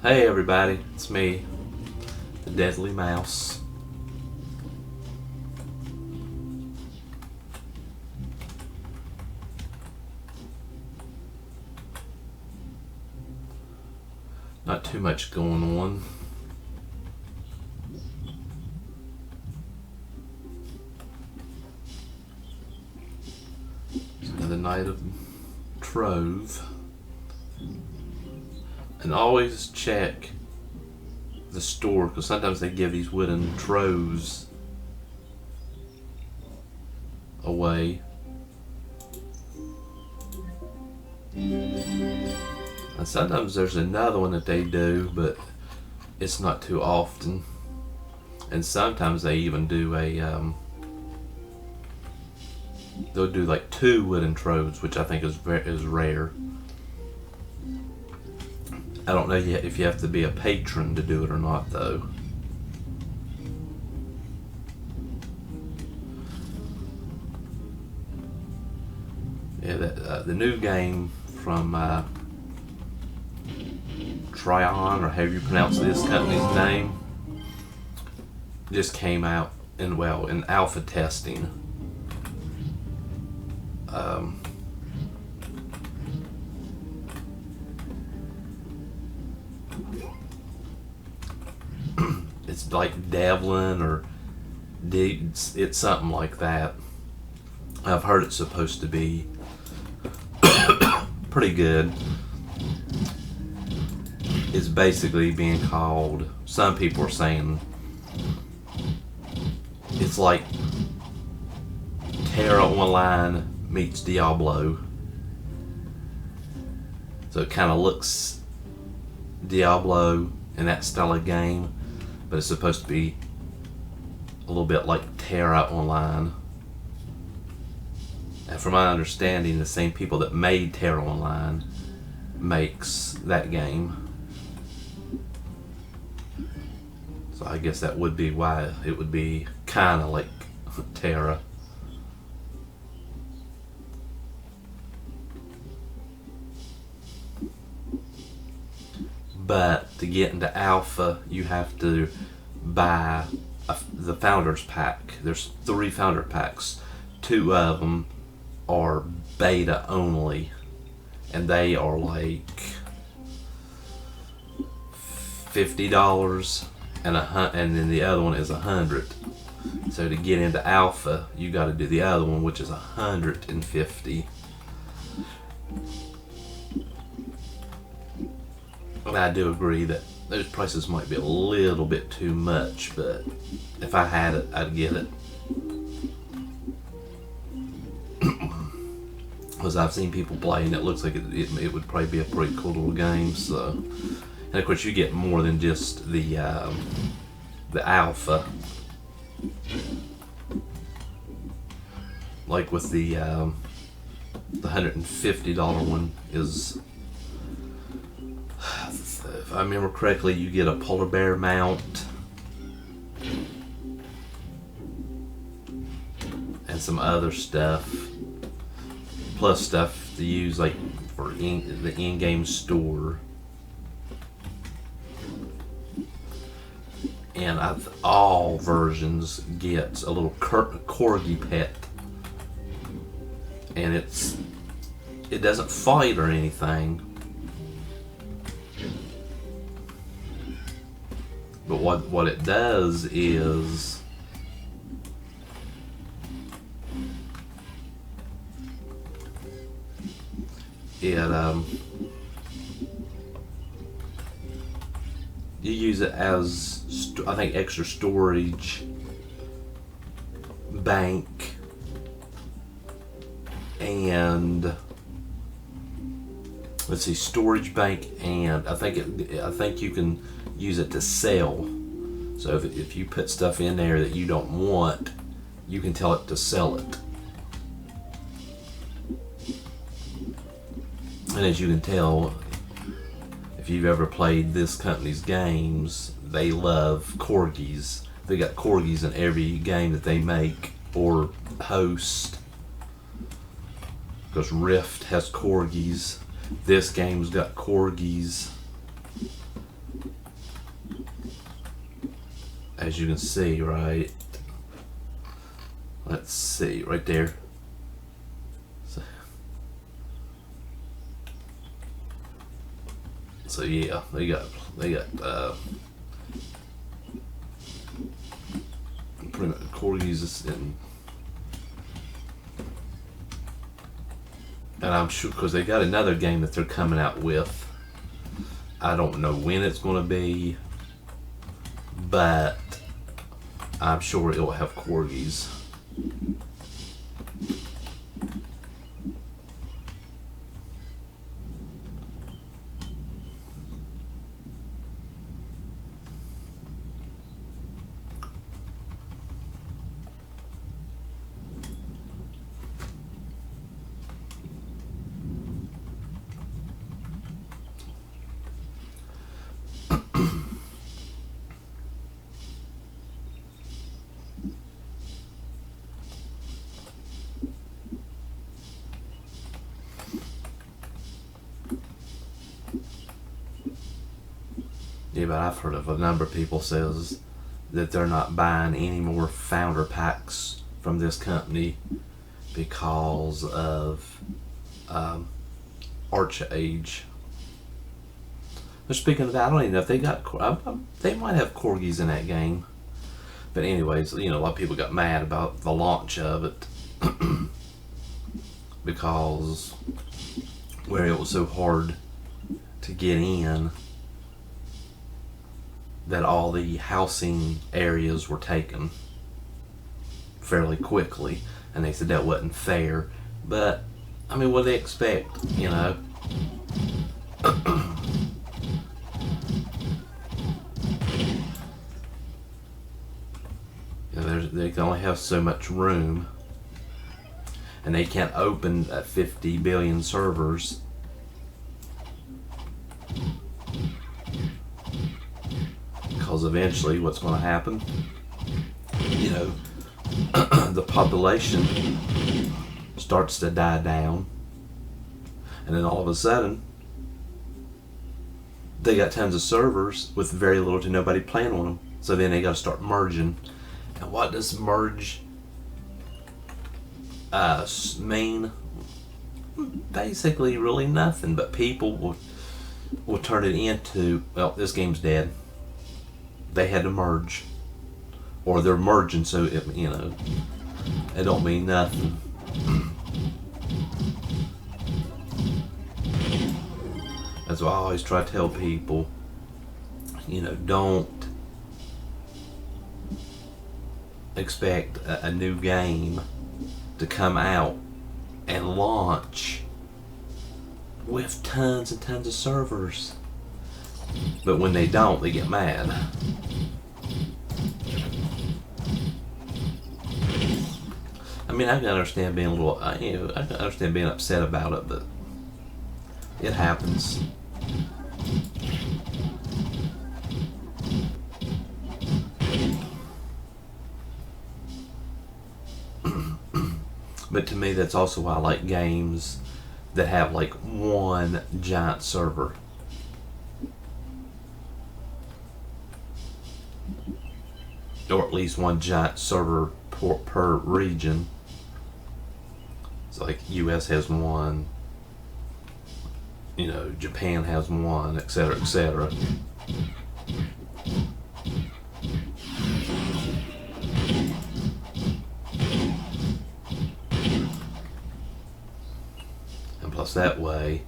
Hey everybody, it's me, the Deadly Mouse. Not too much going on. It's another night of Trove. And always check the store, because sometimes they give these wooden troves away. And sometimes there's another one that they do, but it's not too often. And sometimes they even do they'll do like 2 wooden troves, which I think is rare. I don't know yet if you have to be a patron to do it or not, though. Yeah, the new game from Tryon, or however you pronounce this company's name, just came out in alpha testing. It's like Devlin or it's something like that. I've heard it's supposed to be pretty good. It's basically being called, some people are saying it's like Terra Online meets Diablo. So it kind of looks Diablo in that style of game, but it's supposed to be a little bit like Terra Online. And from my understanding, the same people that made Terra Online makes that game. So I guess that would be why it would be kind of like Terra. But to get into alpha, you have to buy the founders pack. There's 3 founder packs. 2 of them are beta only, and they are like $50, and then the other one is $100. So to get into alpha, you got to do the other one, which is $150. And I do agree that those prices might be a little bit too much, but if I had it, I'd get it. Because I've seen people play, and it looks like it would probably be a pretty cool little game. So, and of course, you get more than just the alpha. Like with the $150 one is, if I remember correctly, you get a polar bear mount and some other stuff, plus stuff to use like for the in-game store. And all versions get a little corgi pet, and it doesn't fight or anything. But what it does is you use it as I think extra storage, bank, and let's see, storage, bank, and I think you can use it to sell. So if you put stuff in there that you don't want, you can tell it to sell it. And as you can tell, if you've ever played this company's games, they love corgis. They got corgis in every game that they make or host. Because Rift has corgis. This game's got corgis. as you can see, right? Let's see, right there. So yeah, they got pretty much corgis and I'm sure because they got another game that they're coming out with. I don't know when it's going to be, but I'm sure it will have corgis. Yeah, but I've heard of a number of people says that they're not buying any more founder packs from this company because of Arch Age. But speaking of that, I don't even know if they got. They might have corgis in that game. But anyways, you know, a lot of people got mad about the launch of it because where it was so hard to get in, that all the housing areas were taken fairly quickly, and they said that wasn't fair. But I mean, what do they expect, you know? You know, they can only have so much room, and they can't open 50 billion servers. Because eventually what's going to happen, you know, the population starts to die down, and then all of a sudden they got tons of servers with very little to nobody playing on them. So then they got to start merging. And what does merge mean? Basically really nothing, but people will turn it into, well, this game's dead. They had to merge, or they're merging, so it, you know, it don't mean nothing. That's why I always try to tell people, you know, don't expect a new game to come out and launch with tons and tons of servers. But when they don't, they get mad. I mean, I can understand being a little, you know, I can understand being upset about it, but it happens. But to me, that's also why I like games that have like one giant server. Or at least one giant server per region. So like US has one, you know, Japan has one, etc., etc. And plus that way,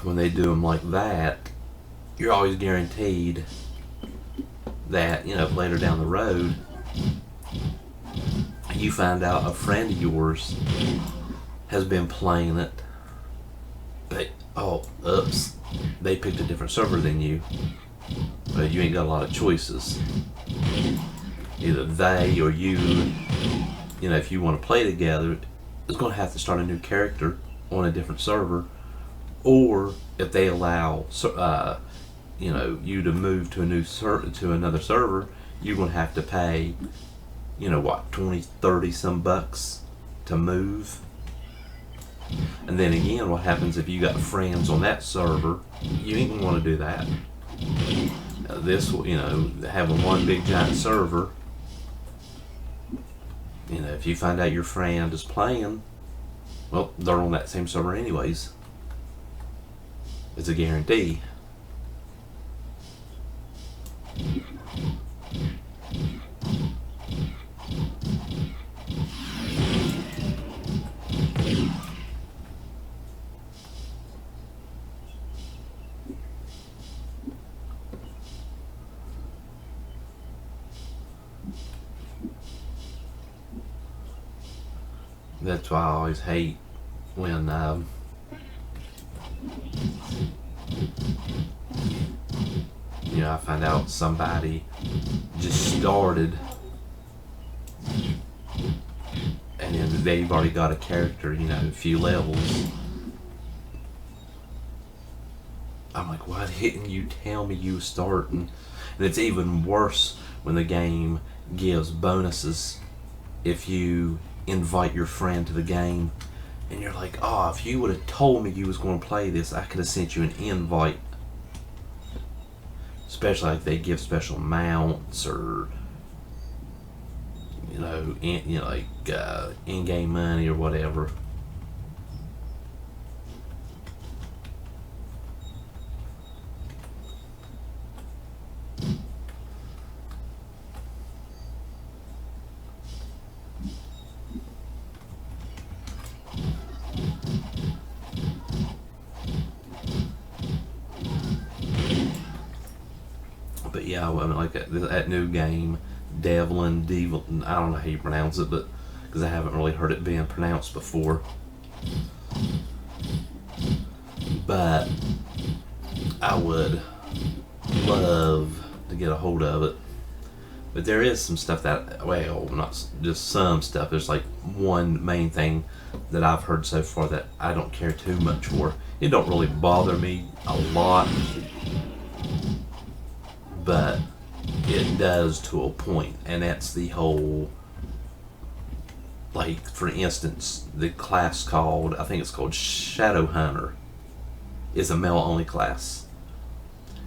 when they do them like that, you're always guaranteed that, you know, later down the road, you find out a friend of yours has been playing it, but, oh, oops, they picked a different server than you, but you ain't got a lot of choices. Either they or you know, if you want to play together, is going to have to start a new character on a different server, or if they allow, you know, you to move to another server, you're going to have to pay, you know, what, 20, 30 some bucks to move. And then again, what happens if you got friends on that server? You ain't going to want to do that. this, having one big giant server, if you find out your friend is playing, well, they're on that same server anyways. It's a guarantee. That's why I always hate when I find out somebody just started and then they've already got a character, a few levels. I'm like, why didn't you tell me you were starting? And it's even worse when the game gives bonuses if you invite your friend to the game and you're like, oh, if you would have told me you was going to play this, I could have sent you an invite. Especially like they give special mounts or in-game money or whatever. But yeah, like that new game, Devlin, I don't know how you pronounce it, but because I haven't really heard it being pronounced before. But I would love to get a hold of it. But there is some stuff that, well, not just some stuff. There's like one main thing that I've heard so far that I don't care too much for. It don't really bother me a lot, but it does to a point, and that's the whole, like, for instance, the class called, I think it's called Shadow Hunter, is a male only class.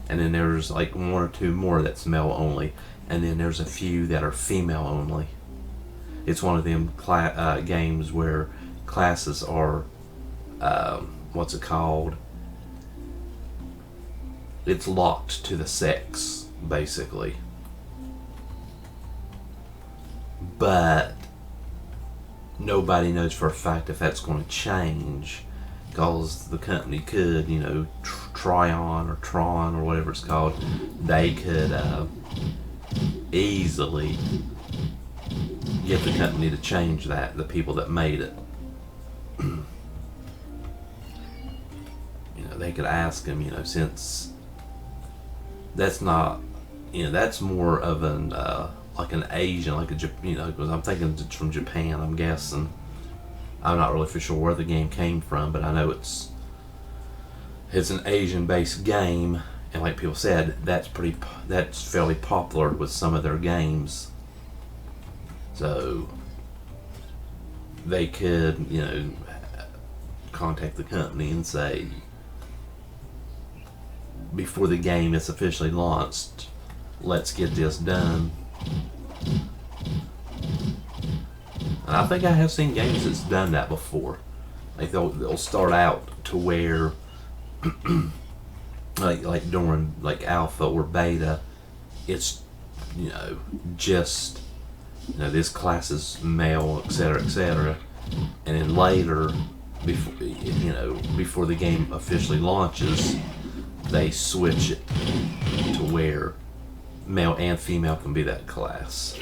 And then there's like one or two more that's male only, and then there's a few that are female only. It's one of them games where classes are, what's it called? It's locked to the sex, basically. But nobody knows for a fact if that's going to change, because the company could, Tryon or Tron or whatever it's called, they could easily get the company to change that, the people that made it. They could ask them, since that's not, that's more of an, like an Asian, like because I'm thinking it's from Japan, I'm guessing. I'm not really for sure where the game came from, but I know it's an Asian-based game, and like people said, that's fairly popular with some of their games. So they could, contact the company and say, before the game is officially launched, let's get this done. And I think I have seen games that's done that before. Like they'll start out to where like during like alpha or beta, it's just this class is male, etc., etc. And then later, before the game officially launches, they switch it to where male and female can be that class.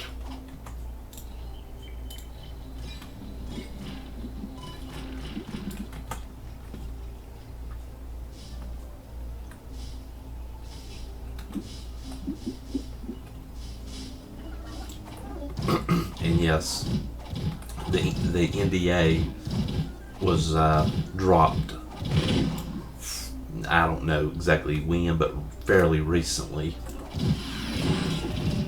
And yes, the NDA was dropped. I don't know exactly when, but fairly recently.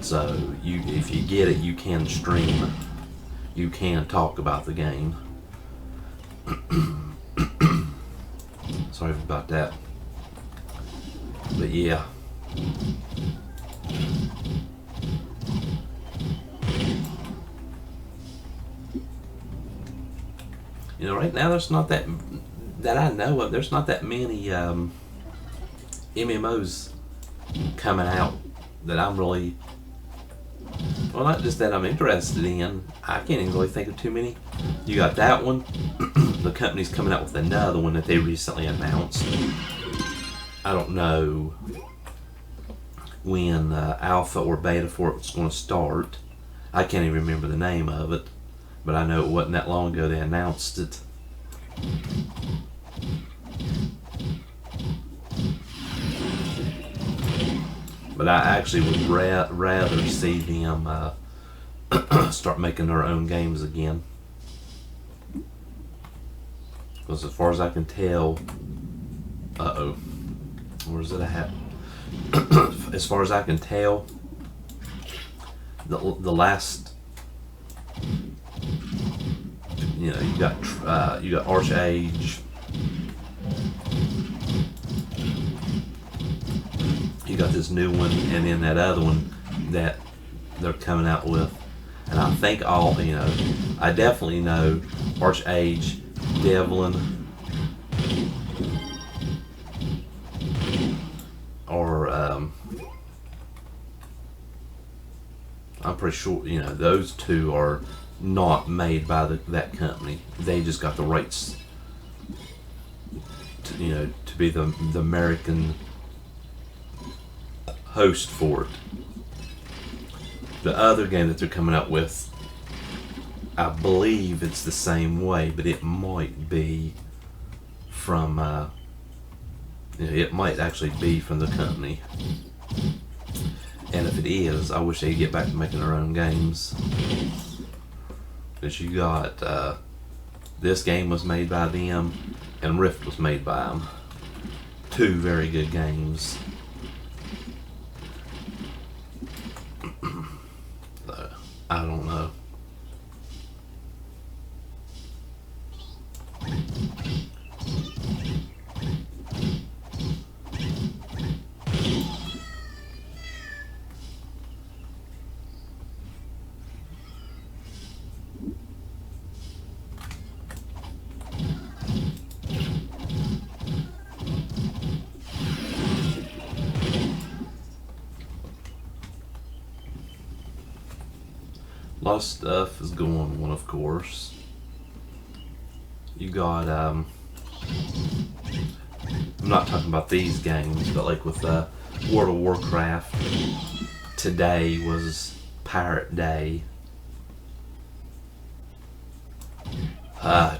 So if you get it, you can stream. You can talk about the game. Sorry about that. But yeah. Right now there's not that I know of. There's not that many MMOs coming out that I'm really, well, not just that I'm interested in. I can't even really think of too many. You got that one. The company's coming out with another one that they recently announced. I don't know when alpha or beta for it's going to start. I can't even remember the name of it, but I know it wasn't that long ago they announced it. But I actually would rather see them start making their own games again. Because as far as I can tell, where's it at? As far as I can tell, the last, you got Archage, you got this new one, and then that other one that they're coming out with. And I think I definitely know Archage, Devlin, or I'm pretty sure those two are not made by that company. They just got the rights to be the American host for it. The other game that they're coming out with, I believe it's the same way, but it might be from it might actually be from the company. And if it is, I wish they'd get back to making their own games. Because you got this game was made by them, and Rift was made by them. Two very good games. I don't know. A lot of stuff is going on, of course. You got, I'm not talking about these games, but like with World of Warcraft, today was Pirate Day.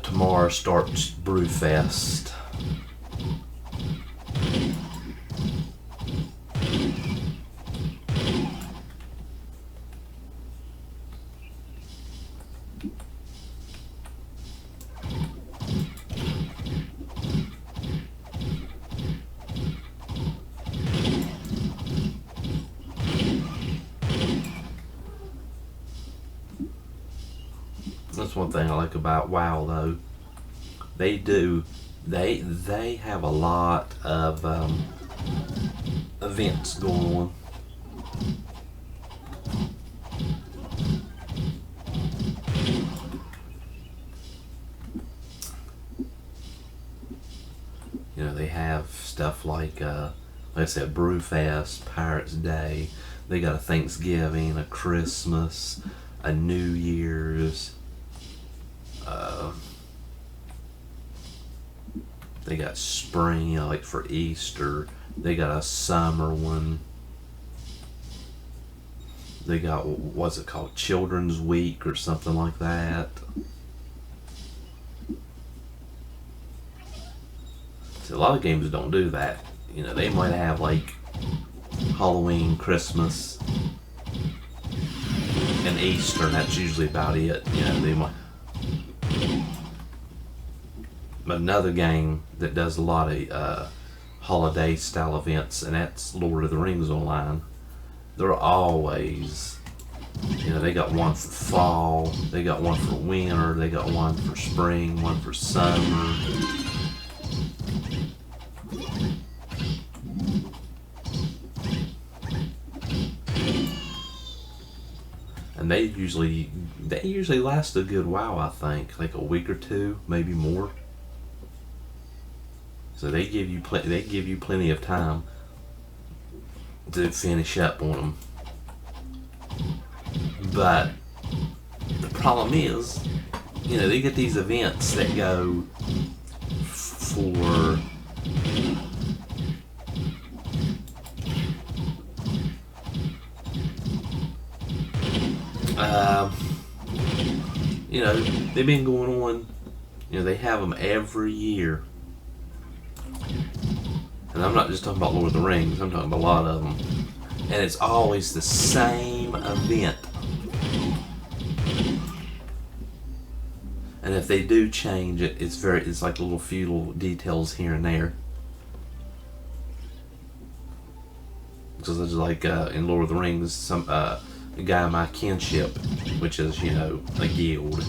Tomorrow starts Brewfest. That's one thing I like about WoW, though. They have a lot of events going on. They have stuff like I said, Brewfest, Pirates Day. They got a Thanksgiving, a Christmas, a New Year's. They got spring, like for Easter. They got a summer one. They got, what's it called, Children's Week or something like that. See, a lot of games don't do that. They might have like Halloween, Christmas, and Easter, and that's usually about it. They might. But another game that does a lot of holiday style events, and that's Lord of the Rings Online. They're always, they got one for fall, they got one for winter, they got one for spring, one for summer. and they usually last a good while. I think like a week or two, maybe more. So they give you plenty of time to finish up on them. But the problem is, they get these events that go for um, they've been going on. They have them every year, and I'm not just talking about Lord of the Rings. I'm talking about a lot of them, and it's always the same event. And if they do change it, it's like little few little details here and there. Because it's like in Lord of the Rings, some a guy in my kinship, which is a guild,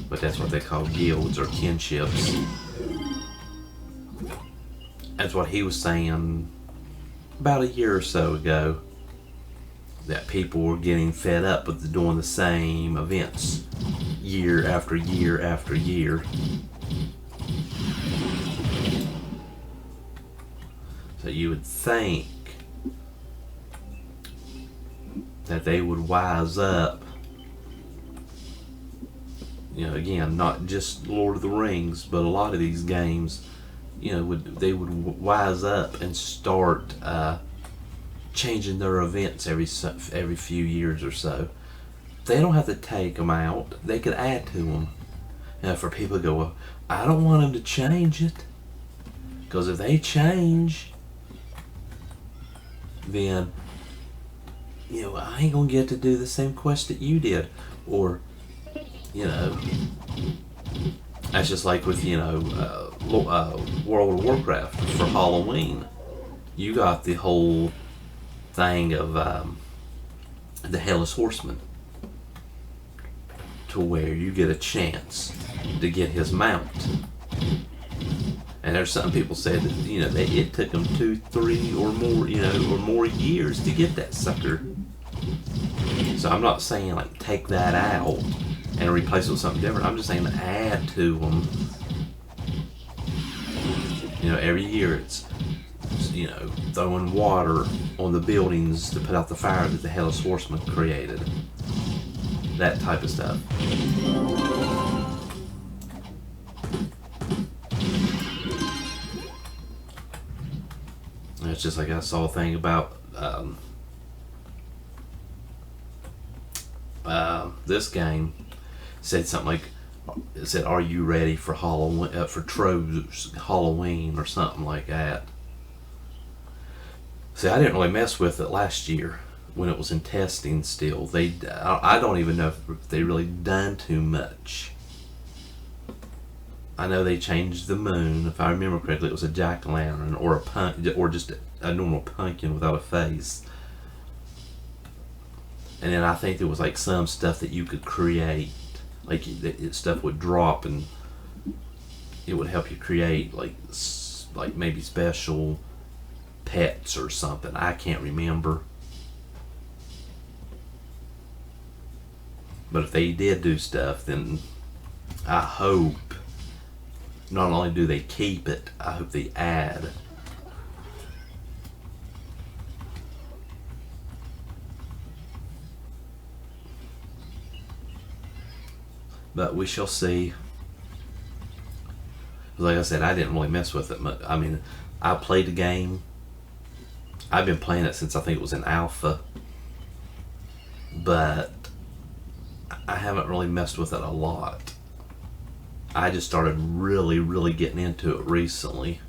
but that's what they call guilds or kinships. That's what he was saying about a year or so ago. That people were getting fed up with doing the same events year after year after year. So you would think that they would wise up. Again, not just Lord of the Rings, but a lot of these games, they would wise up and start changing their events every few years or so. They don't have to take them out. They could add to them. For people to go, well, I don't want them to change it. Because if they change, then, I ain't going to get to do the same quest that you did. Or, that's just like with, World of Warcraft for Halloween. You got the whole thing of the Headless Horseman, to where you get a chance to get his mount. And there's some people said that it took them 2, 3, or more years to get that sucker. So I'm not saying like take that out and replace it with something different. I'm just saying to add to them. Every year it's throwing water on the buildings to put out the fire that the Headless Horseman created. That type of stuff. It's just like I saw a thing about this game. Said something like, it said, "Are you ready for Halloween? For Trove's Halloween or something like that?" See, I didn't really mess with it last year when it was in testing. Still, I don't even know if they really done too much. I know they changed the moon. If I remember correctly, it was a jack-o'-lantern or just a normal pumpkin without a face. And then I think there was like some stuff that you could create, like stuff would drop and it would help you create like maybe special pets or something. I can't remember. But if they did do stuff, then I hope not only do they keep it, I hope they add. But we shall see. Like I said, I didn't really mess with it much. I mean, I played the game. I've been playing it since I think it was in alpha. But I haven't really messed with it a lot. I just started really, really getting into it recently.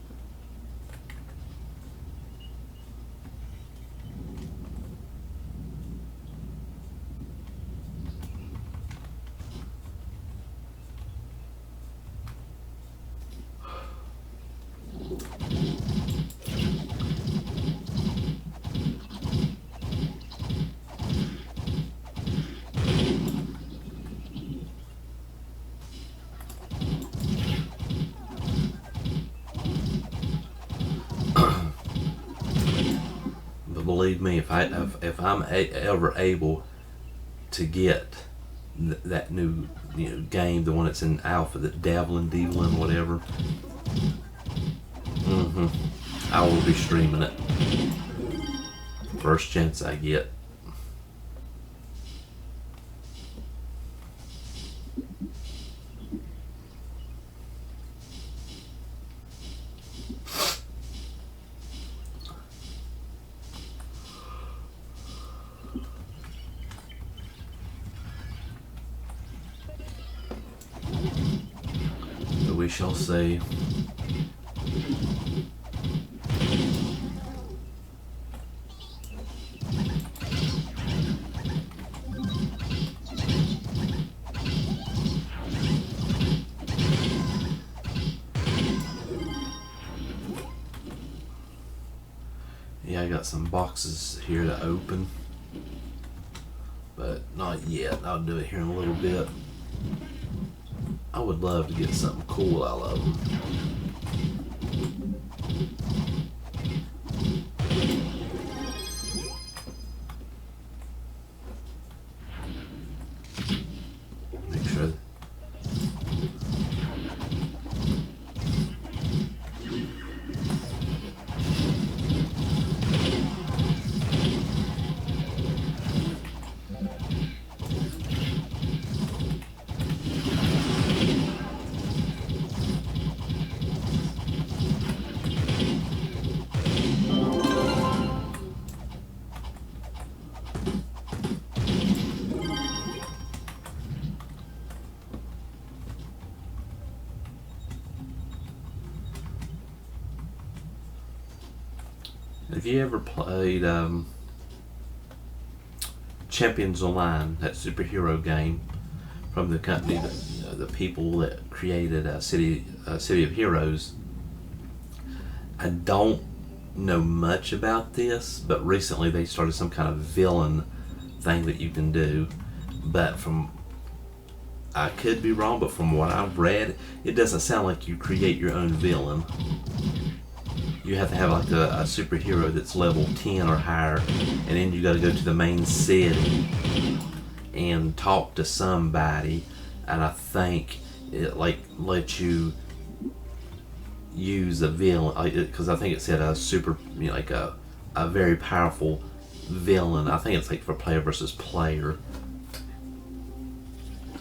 Believe me, if I'm ever able to get that new game, the one that's in alpha, the Devlin, whatever. I will be streaming it. First chance I get. But we shall see. Yeah, I got some boxes here to open, but not yet. I'll do it here in a little bit. I would love to get something cool out of them. Make sure. Have you ever played Champions Online, that superhero game from the company that the people that created City of Heroes? I don't know much about this, but recently they started some kind of villain thing that you can do. But I could be wrong, but from what I've read, it doesn't sound like you create your own villain. You have to have like a superhero that's level 10 or higher, and then you got to go to the main city and talk to somebody, and I think it like lets you use a villain, because I think it said a super, like a very powerful villain. I think it's like for player versus player,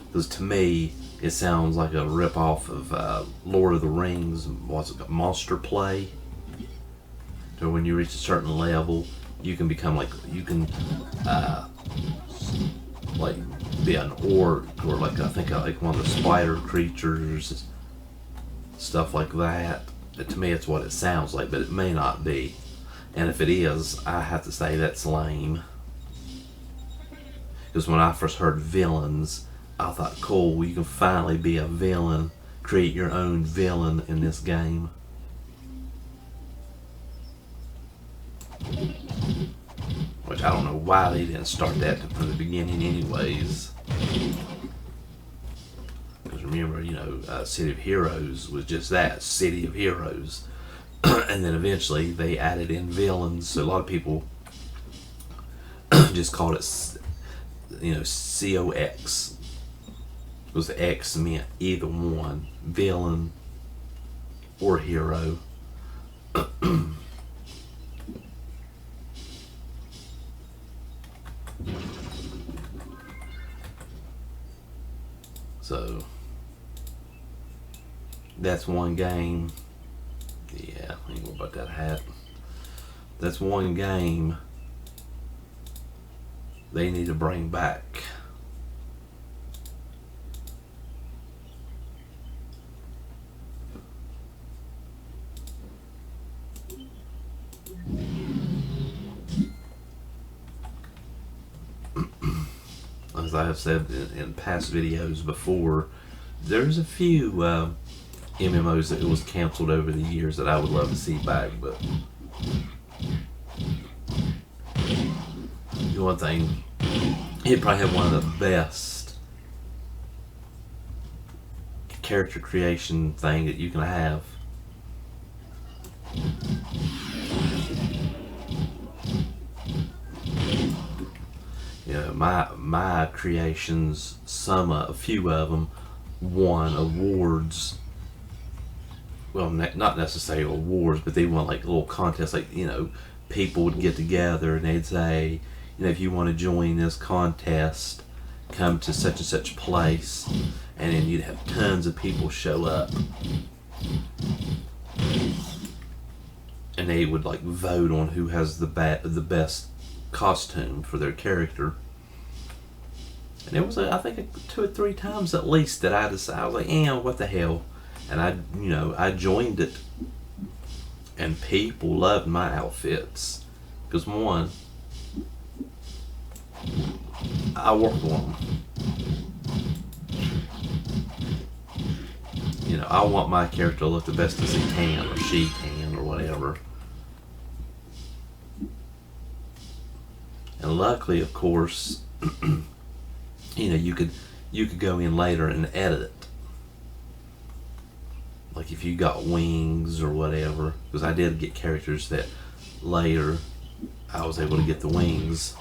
because to me it sounds like a rip-off of Lord of the Rings. What's it called? Monster Play. So when you reach a certain level, you can become like be an orc, or like I think like one of the spider creatures, stuff like that. But to me, it's what it sounds like, but it may not be. And if it is, I have to say that's lame. Because when I first heard villains, I thought, cool, you can finally be a villain, create your own villain in this game. Which I don't know why they didn't start that from the beginning anyways. Because remember, City of Heroes was just that, City of Heroes. And then eventually they added in villains, so a lot of people just called it, COX. Because the X meant either one, villain or hero. So that's one game. Yeah, I ain't worried about that hat. That's one game they need to bring back. As I have said in past videos before, there's a few MMOs that was canceled over the years that I would love to see back, but one thing, he'd probably have one of the best character creation thing that you can have. You know, my creations, a few of them, won awards. Well, not necessarily awards, but they won like little contests. Like, you know, people would get together and they'd say, you know, if you want to join this contest, come to such and such place, and then you'd have tons of people show up, and they would like vote on who has the best costume for their character. And it was, I think, 2 or 3 times at least that I decided, I was like, what the hell? And I joined it. And people loved my outfits. Because one, I worked on them. You know, I want my character to look the best as he can, or she can, or whatever. And luckily, of course, you know, you could go in later and edit it. Like if you got wings or whatever, because I did get characters that later I was able to get the wings.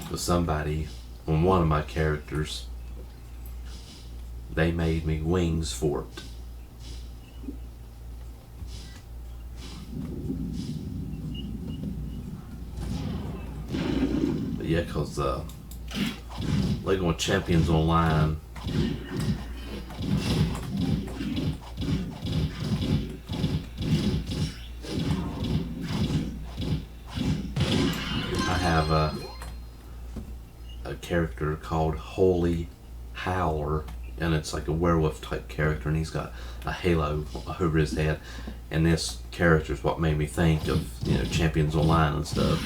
With somebody on one of my characters, they made me wings for it. But yeah, because Lego Champions Online, I have a character called Holy Howler, and it's like a werewolf type character, and he's got a halo over his head. And this character is what made me think of, you know, Champions Online and stuff.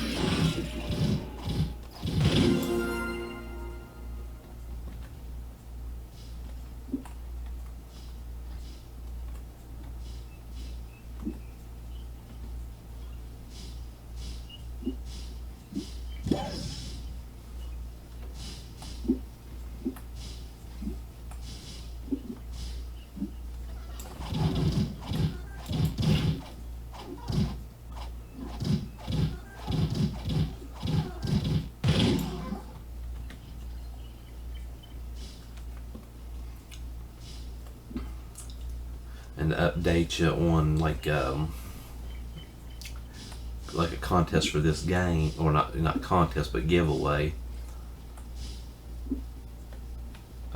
And to update you on like a contest for this game, or not contest, but giveaway.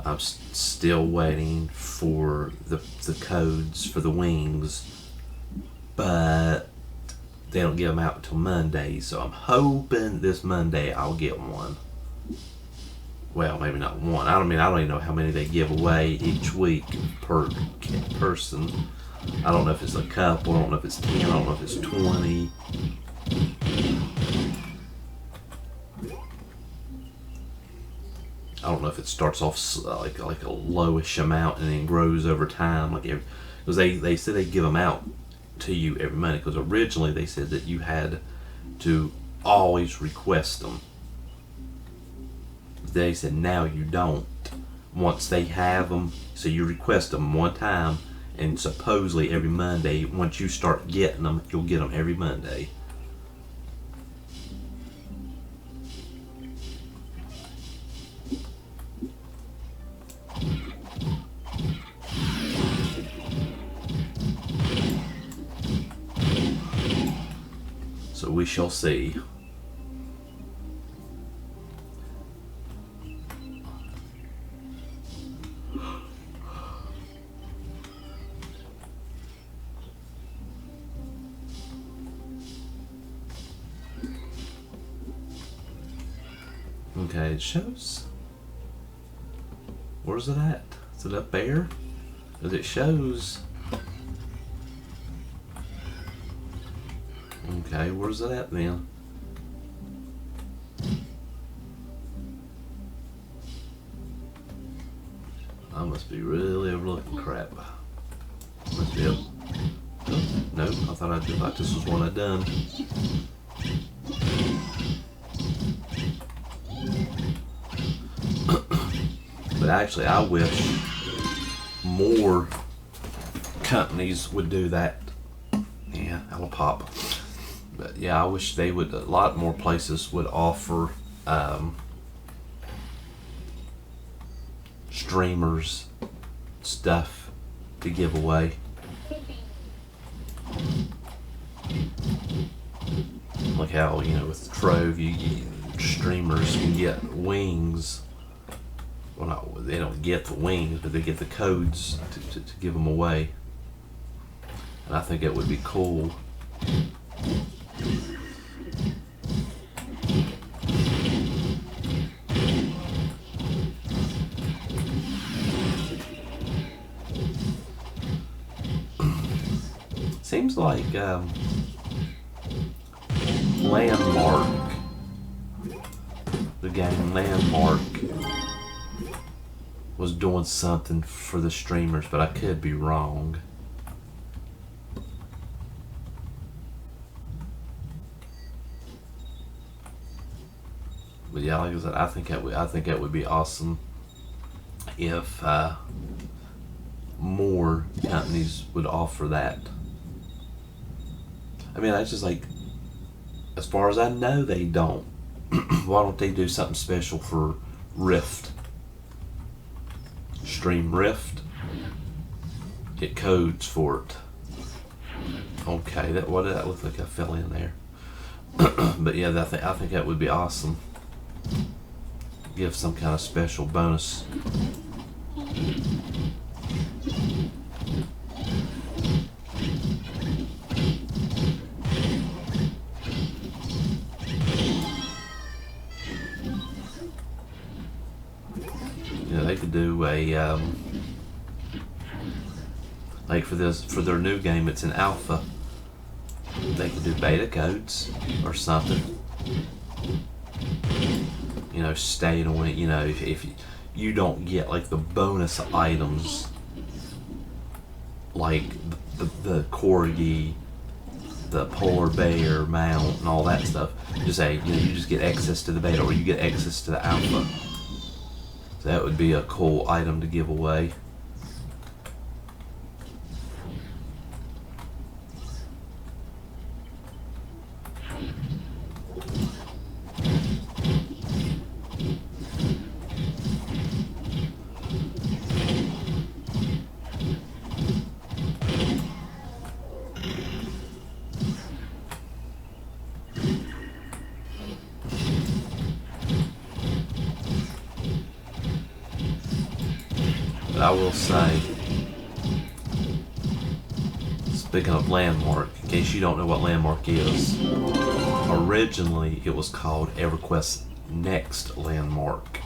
I'm still waiting for the codes for the wings, but they don't give them out until Monday. So I'm hoping this Monday I'll get one. Well, maybe not one. I don't even know how many they give away each week per person. I don't know if it's a couple. I don't know if it's 10. I don't know if it's 20. I don't know if it starts off like a lowish amount and then grows over time. Because they said they give them out to you every Monday. Because originally they said that you had to always request them. They said now you don't. Once they have them, so you request them one time, and supposedly every Monday, once you start getting them, you'll get them every Monday. So we shall see. Okay, it shows. Where's it at? Is it up there? Because it shows. Okay, where's it at then? I must be really overlooking crap. Must be up. Oh, no, I thought this was one I'd done. But actually, I wish more companies would do that Yeah, that'll pop. But yeah, I wish they would. A lot more places would offer streamers stuff to give away. Like how, with Trove, streamers can get wings. Well, not, they don't get the wings, but they get the codes to give them away. And I think it would be cool. Seems like Landmark, the game Landmark, was doing something for the streamers, but I could be wrong. But yeah, like I said, I think that would be awesome if more companies would offer that. I mean, it's just like, as far as I know, they don't. Why don't they do something special for Rift? Stream Rift. Get codes for it. Okay, what did that look like? I fell in there. But yeah, I think that would be awesome. Give some kind of special bonus. They could do a like for their new game. It's an alpha. They could do beta codes or something. Stay on it. If you don't get like the bonus items, like the corgi, the polar bear mount, and all that stuff. Just say you just get access to the beta, or you get access to the alpha. So that would be a cool item to give away. But I will say, speaking of Landmark, in case you don't know what Landmark is, originally it was called EverQuest Next Landmark.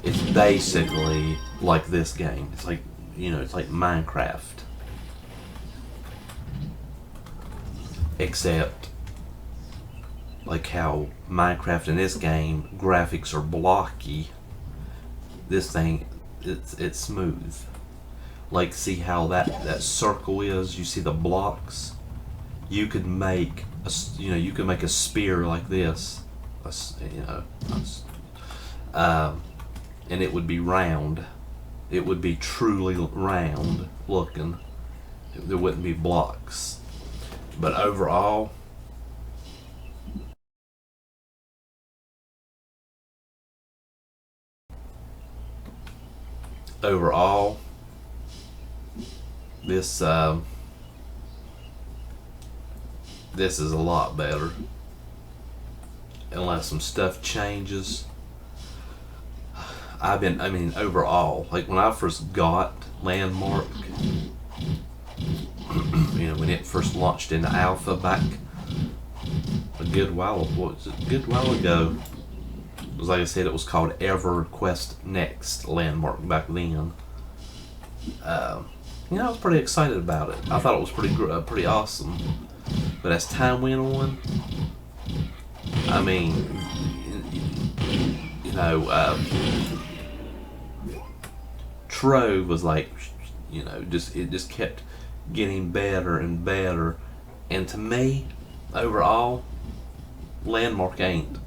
It's basically like this game. It's like, it's like Minecraft. Except, like how Minecraft in this game, graphics are blocky. This thing, it's smooth. Like, see how that circle is? You see the blocks? You could make a spear like this, and it would be round. It would be truly round looking. There wouldn't be blocks. But overall, this this is a lot better, unless some stuff changes. Overall, like when I first got Landmark, when it first launched into alpha back a good while ago. It was, like I said, it was called EverQuest Next Landmark back then. I was pretty excited about it. I thought it was pretty awesome. But as time went on, Trove was like, it just kept getting better and better. And to me, overall, Landmark ain't.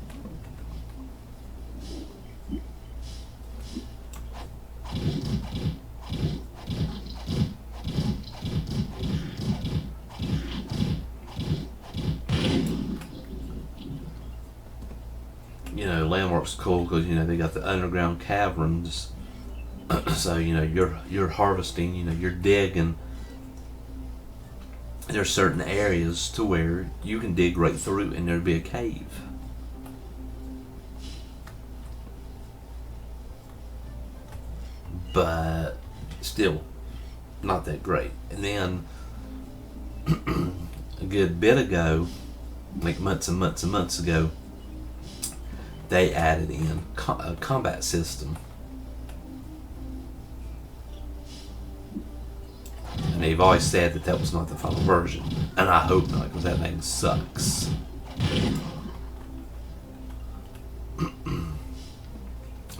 Landmark's cool because they got the underground caverns. So you're harvesting, you're digging. There's certain areas to where you can dig right through and there'd be a cave. But still not that great. And then a good bit ago, like months and months and months ago, they added in a combat system. And they've always said that was not the final version. And I hope not, because that thing sucks.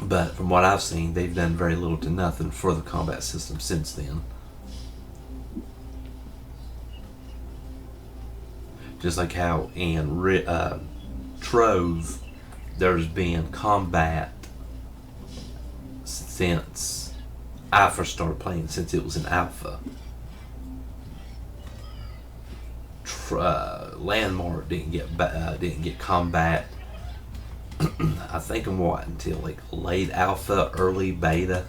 But from what I've seen, they've done very little to nothing for the combat system since then. Just like how in Trove, there's been combat since I first started playing, since it was in alpha. Landmark didn't get combat. I think until like late alpha, early beta.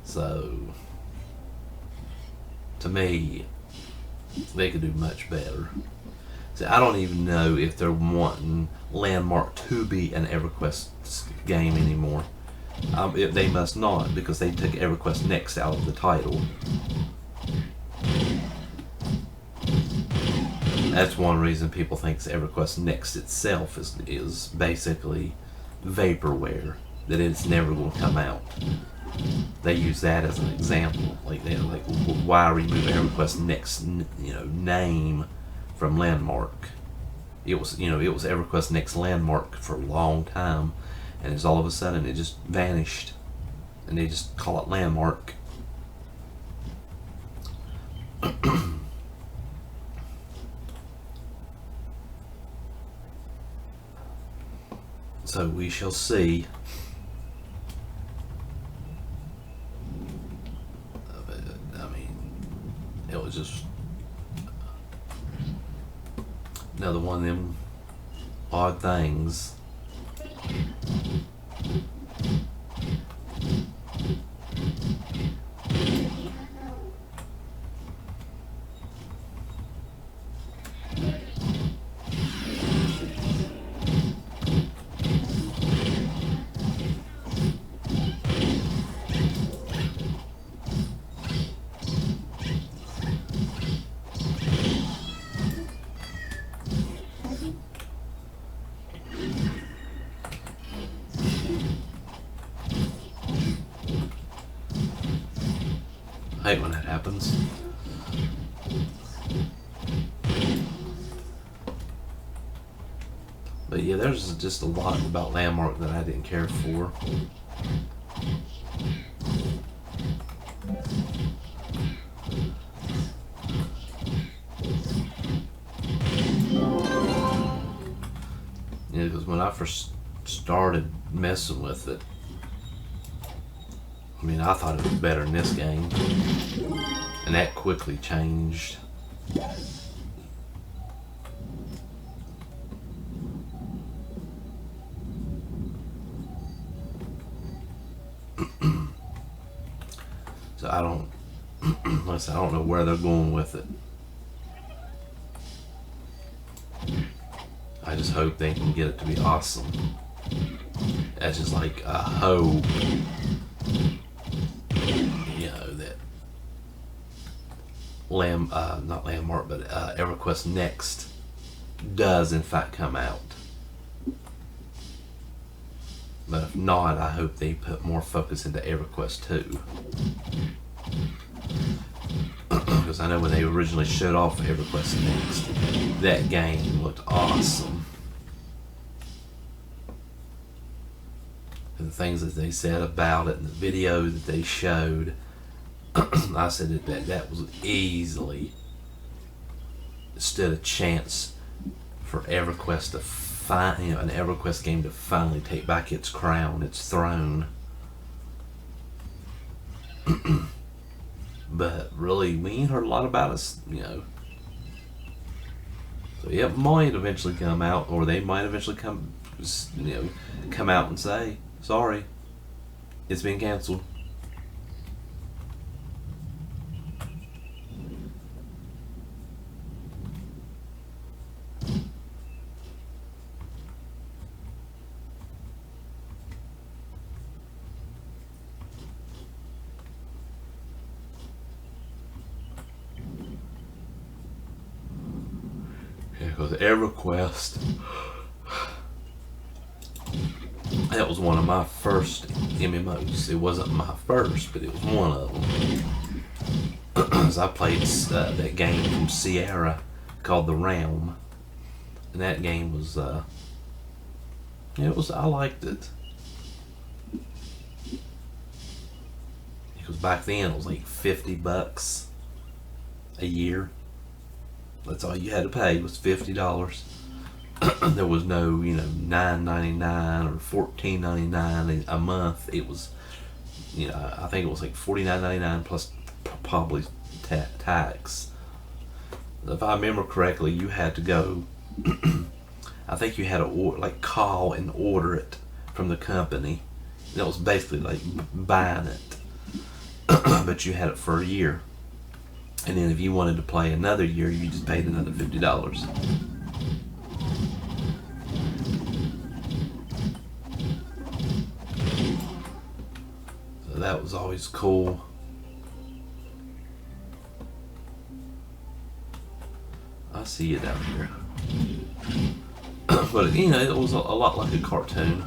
So to me, they could do much better. So I don't even know if they're wanting Landmark to be an EverQuest game anymore. They must not, because they took EverQuest Next out of the title. That's one reason people think EverQuest Next itself is basically vaporware, that it's never going to come out. They use that as an example. Like why remove EverQuest Next name from Landmark? It was EverQuest Next Landmark for a long time, and it's all of a sudden it just vanished, and they just call it Landmark. So we shall see. I mean, it was just another one of them odd things. I hate when that happens. But yeah, there's just a lot about Landmark that I didn't care for. Yeah, because when I first started messing with it, I mean, I thought it was better in this game, and that quickly changed. So I don't know where they're going with it. I just hope they can get it to be awesome. That's just like a hope. That not Landmark, but EverQuest Next does in fact come out. But if not, I hope they put more focus into EverQuest 2. Because I know when they originally showed off EverQuest Next, that game looked awesome. And the things that they said about it and the video that they showed, I said that was easily stood a chance for EverQuest to an EverQuest game to finally take back its crown, its throne. But really, we ain't heard a lot about us, So So it might eventually come out, or they might eventually come out and say, sorry, it's been canceled. Yeah, because EverQuest, that was one of my first MMOs. It wasn't my first, but it was one of them. So I played that game from Sierra called The Realm, and that game was, I liked it. Because back then it was like $50 a year. That's all you had to pay was $50. There was no, $9.99 or $14.99 a month. It was, I think it was like $49.99 plus probably tax. If I remember correctly, you had to go. I think you had to call and order it from the company. That was basically like buying it, but you had it for a year. And then if you wanted to play another year, you just paid another $50. So that was always cool. I see you down here. But it was a lot like a cartoon.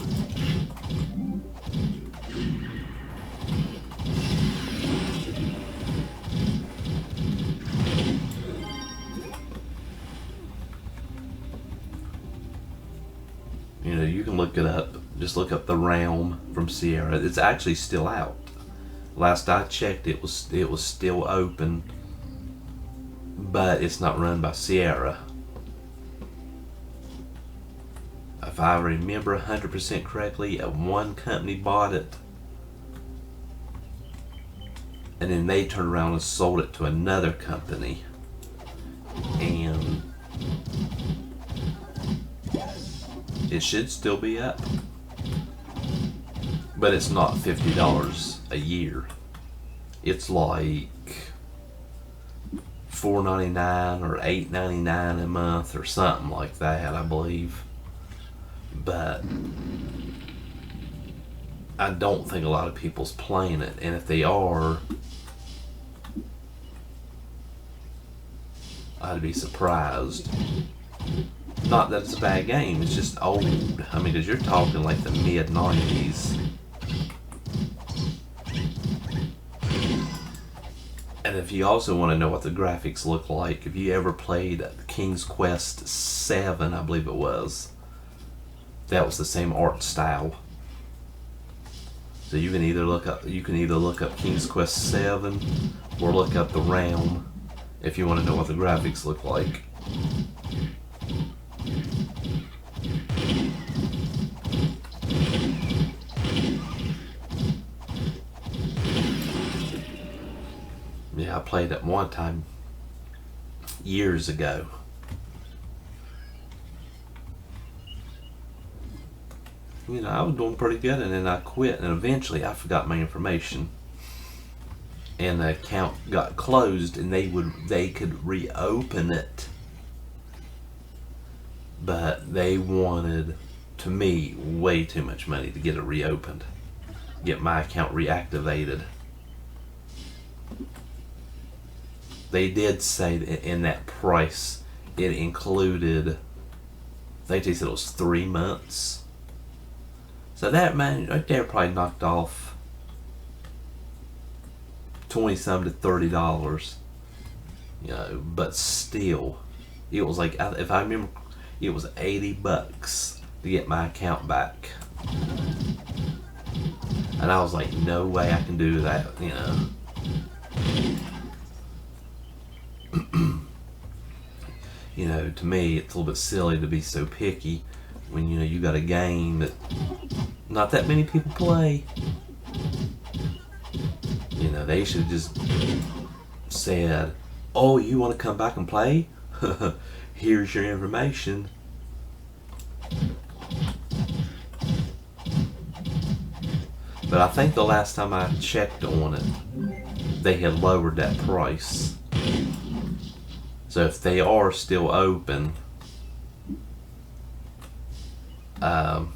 You can look it up. Just look up The Realm from Sierra. It's actually still out. Last I checked, it was still open, but it's not run by Sierra. If I remember 100% correctly, one company bought it, and then they turned around and sold it to another company, and it should still be up, but it's not $50 a year. It's like $4.99 or $8.99 a month or something like that, I believe. But I don't think a lot of people's playing it, and if they are, I'd be surprised. Not that it's a bad game, it's just old. I mean, because you're talking like the mid-90s. And if you also want to know what the graphics look like, if you ever played King's Quest 7, I believe it was, that was the same art style. So you can either look up King's Quest 7 or look up The Realm if you want to know what the graphics look like. Yeah, I played it one time years ago. I was doing pretty good, and then I quit, and eventually I forgot my information, and the account got closed, and they could reopen it, but they wanted, to me, way too much money to get it reopened, get my account reactivated. They did say that in that price it included, I think they said it was 3 months. So that man right there probably knocked off $20 to $30. But still, it was like, if I remember, it was $80 to get my account back. And I was like, no way I can do that, To me, it's a little bit silly to be so picky when you got a game that not that many people play. They should have just said, "Oh, you want to come back and play? here's your information. But I think the last time I checked on it, they had lowered that price. So if they are still open, then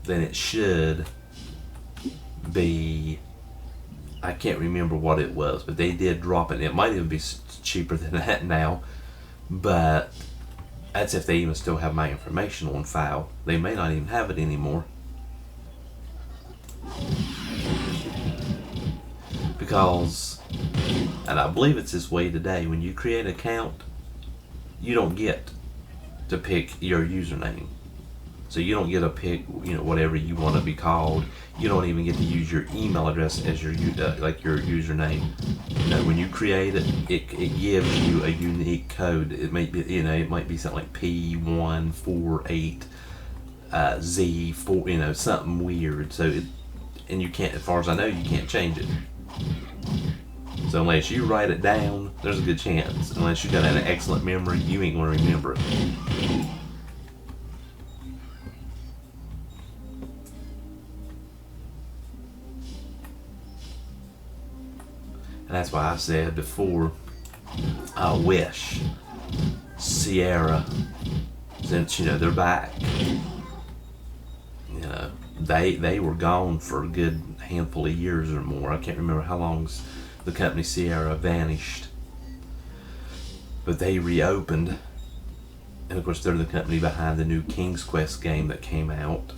it should be, I can't remember what it was, but they did drop it. It might even be cheaper than that now, but that's if they even still have my information on file. They may not even have it anymore. Because, and I believe it's this way today, when you create an account, you don't get to pick your username. So you don't get to pick, whatever you want to be called. You don't even get to use your email address as your like your username. When you create it, it gives you a unique code. It might be, it might be something like P148 Z4, something weird. So and you can't, as far as I know, you can't change it. So unless you write it down, there's a good chance. Unless you got an excellent memory, you ain't gonna remember it. And that's why I said before, I wish Sierra, since they're back, they were gone for a good handful of years or more. I can't remember how long the company Sierra vanished, but they reopened, and of course they're the company behind the new King's Quest game that came out.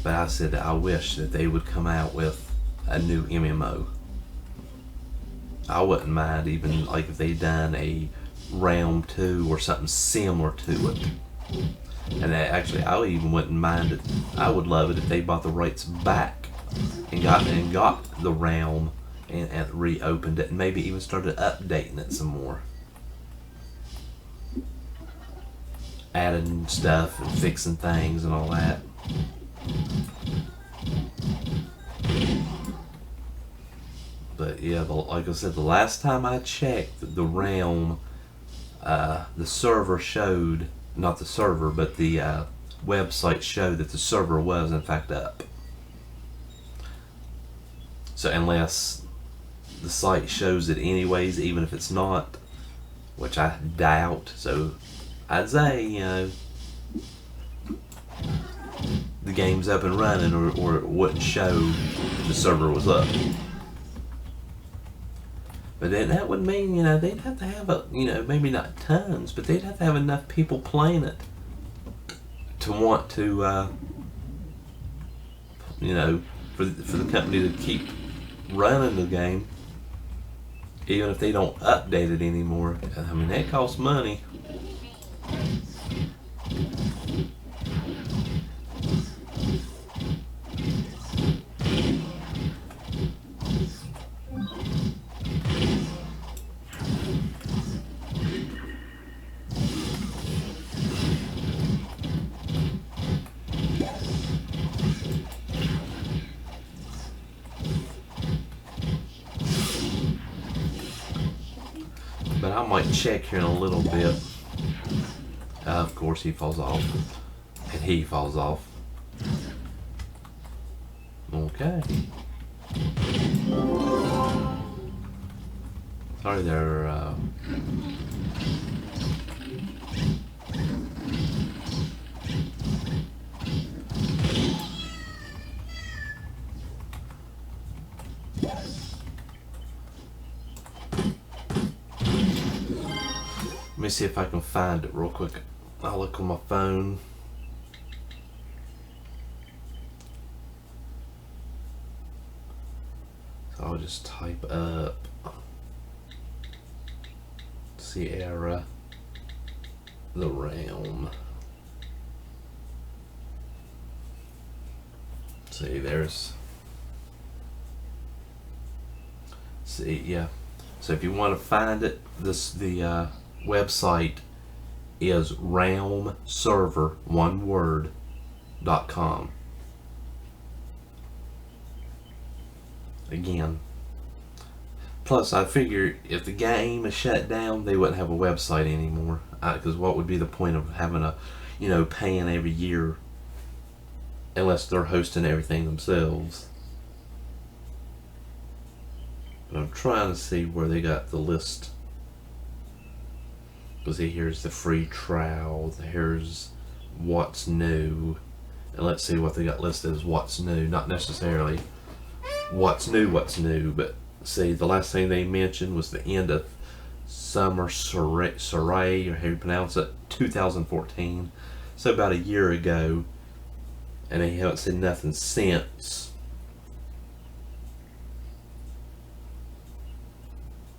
But I said that I wish that they would come out with a new MMO. I wouldn't mind even like if they done a Realm 2 or something similar to it. And actually, I even wouldn't mind it. I would love it if they bought the rights back and got the Realm and reopened it and maybe even started updating it some more, adding stuff and fixing things and all that. But yeah, like I said, the last time I checked, the Realm, the server showed, not the server, but the website showed that the server was in fact up. So unless the site shows it anyways, even if it's not, which I doubt, so I'd say, the game's up and running, or it wouldn't show the server was up. But then that would mean, they'd have to have maybe not tons, but they'd have to have enough people playing it to want to, for the company to keep running the game, even if they don't update it anymore. I mean, that costs money. But I might check here in a little bit. Of course he falls off. And he falls off. Okay. Sorry there, let me see if I can find it real quick. I'll look on my phone. So I'll just type up Sierra, the Realm. See, yeah. So if you want to find it, the website is realmserver, one word, .com. Again, Plus, I figure if the game is shut down, they wouldn't have a website anymore. Because what would be the point of having a, paying every year unless they're hosting everything themselves? But I'm trying to see where they got the list. Because here's the free trial. Here's what's new. And let's see what they got listed as what's new. Not necessarily what's new, but see, the last thing they mentioned was the end of Summer Soiree, or how you pronounce it, 2014. So about a year ago. And they haven't said nothing since.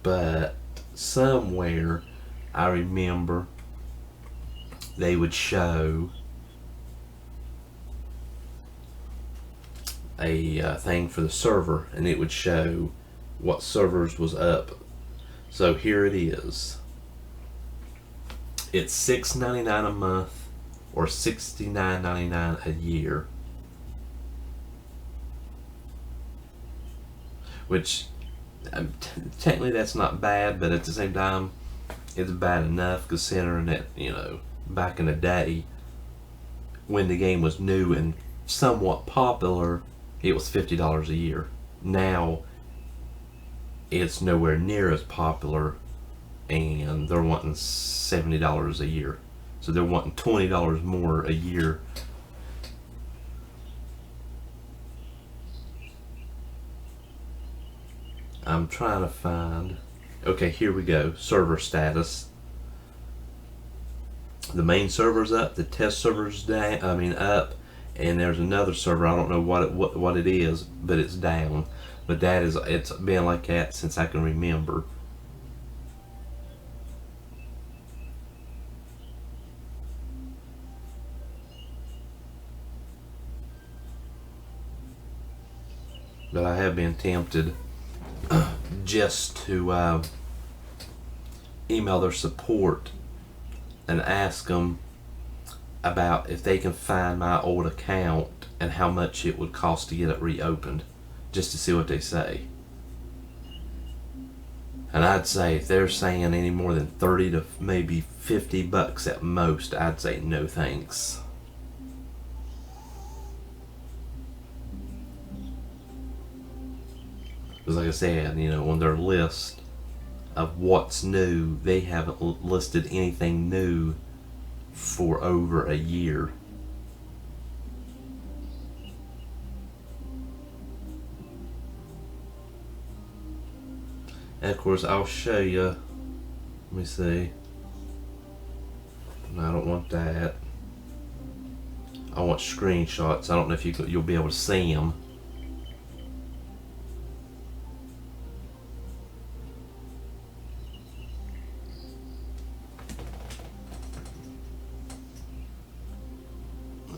But somewhere I remember they would show a thing for the server, and it would show what servers was up. So here it is. It's $6.99 a month or $69.99 a year, which technically that's not bad, but at the same time it's bad enough considering that, back in the day when the game was new and somewhat popular, it was $50 a year. Now it's nowhere near as popular, and they're wanting $70 a year. So they're wanting $20 more a year. I'm trying to find. Okay, here we go. Server status. The main server's up. The test server's down. Up. And there's another server. I don't know what it is, but it's down. But it's been like that since I can remember. But I have been tempted just to email their support and ask them about if they can find my old account and how much it would cost to get it reopened, just to see what they say. And I'd say if they're saying any more than 30 to maybe $50 at most, I'd say no thanks. Because like I said, on their list of what's new, they haven't listed anything new for over a year. And of course, I'll show you. Let me see. No, I don't want that. I want screenshots. I don't know if you'll be able to see them.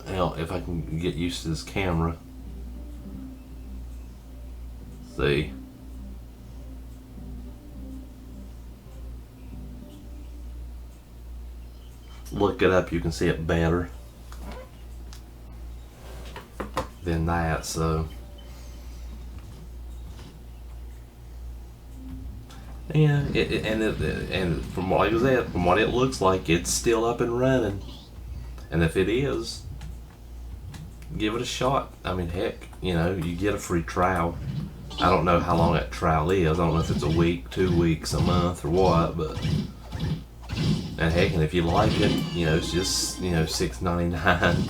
Now, if I can get used to this camera. See. Look it up, you can see it better than that, so. Yeah, and from what I said, from what it looks like, it's still up and running. And if it is, give it a shot. Heck, you get a free trial. I don't know how long that trial is. I don't know if it's a week, 2 weeks, a month, or what, but. And heck, and if you like it, it's just, $6.99.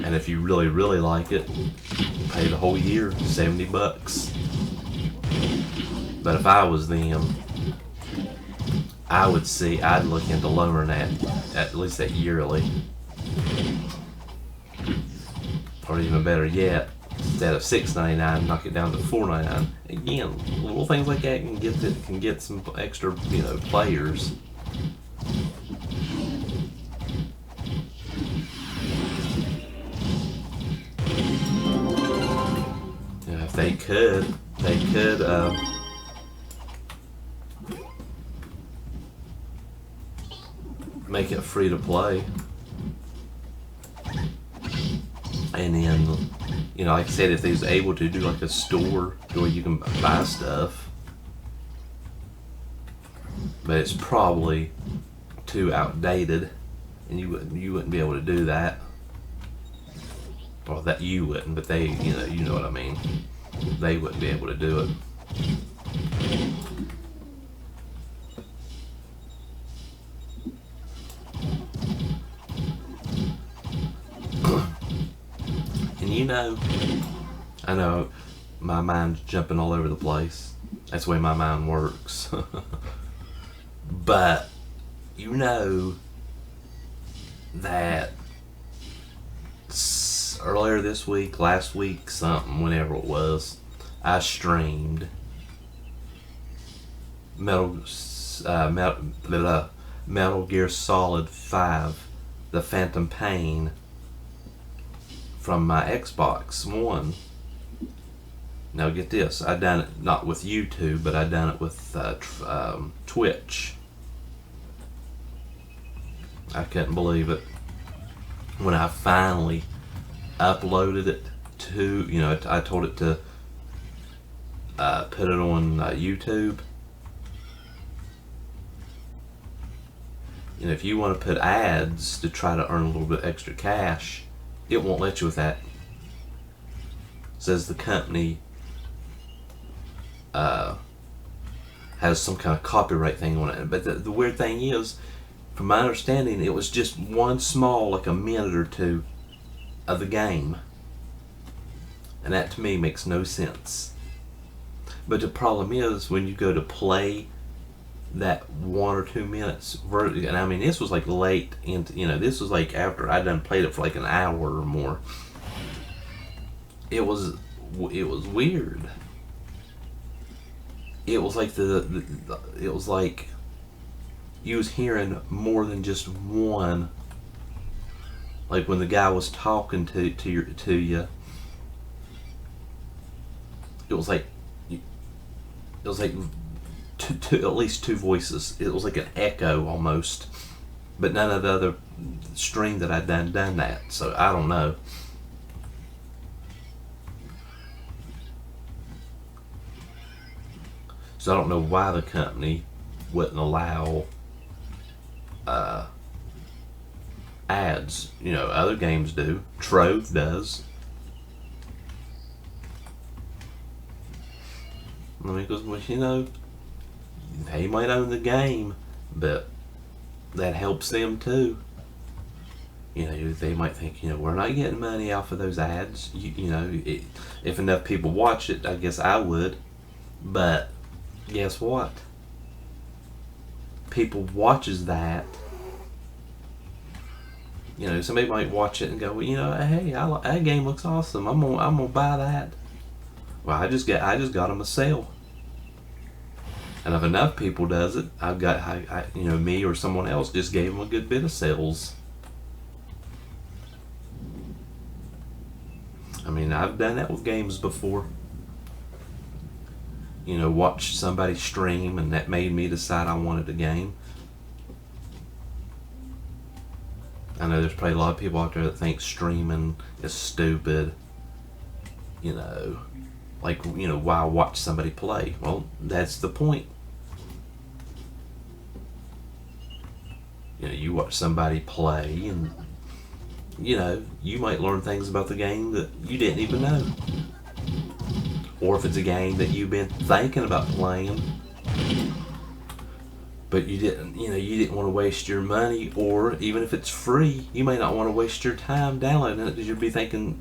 And if you really, really like it, pay the whole year, $70. But if I was them, I'd look into lowering that, at least that yearly. Or even better yet, instead of $6.99, knock it down to $4.99. Again, little things like that can get some extra, players. If they could make it free to play. And then, You know, like I said, if they was able to do like a store where you can buy stuff, but it's probably too outdated, and you wouldn't be able to do that. Well, that you wouldn't, but they, you know what I mean. They wouldn't be able to do it. And I know my mind's jumping all over the place. That's the way my mind works. But you know that earlier this week, last week, something, whenever it was, I streamed Metal Gear Solid 5, The Phantom Pain, from my Xbox One. Now get this, I done it not with YouTube, but I done it with Twitch. I couldn't believe it when I finally uploaded it to, I told it to put it on YouTube. If you want to put ads to try to earn a little bit extra cash, it won't let you with that. It says the company has some kind of copyright thing on it. But the weird thing is, from my understanding, it was just one small, like a minute or two of the game. And that to me makes no sense. But the problem is, when you go to play that 1 or 2 minutes, and I mean, this was like late into, this was like after I done played it for like an hour or more. It was weird. It was like it was like you was hearing more than just one. Like when the guy was talking to you, it was like at least two voices. It was like an echo almost, but none of the other stream that I'd done that. So I don't know. So I don't know why the company wouldn't allow ads. Other games do. Trove does. I mean, because, they might own the game, but that helps them too. They might think, we're not getting money off of those ads. If enough people watch it, I guess I would. But guess what? People watches that. Somebody might watch it and go, well, hey, that game looks awesome. I'm gonna buy that. Well, I just got them a sale. And if enough people does it, I've got, me or someone else just gave them a good bit of sales. I mean, I've done that with games before. Watch somebody stream, and that made me decide I wanted the game. I know there's probably a lot of people out there that think streaming is stupid. Why watch somebody play? Well, that's the point. You watch somebody play, and you might learn things about the game that you didn't even know. Or if it's a game that you've been thinking about playing, but you didn't want to waste your money, or even if it's free, you may not want to waste your time downloading it because you'll be thinking,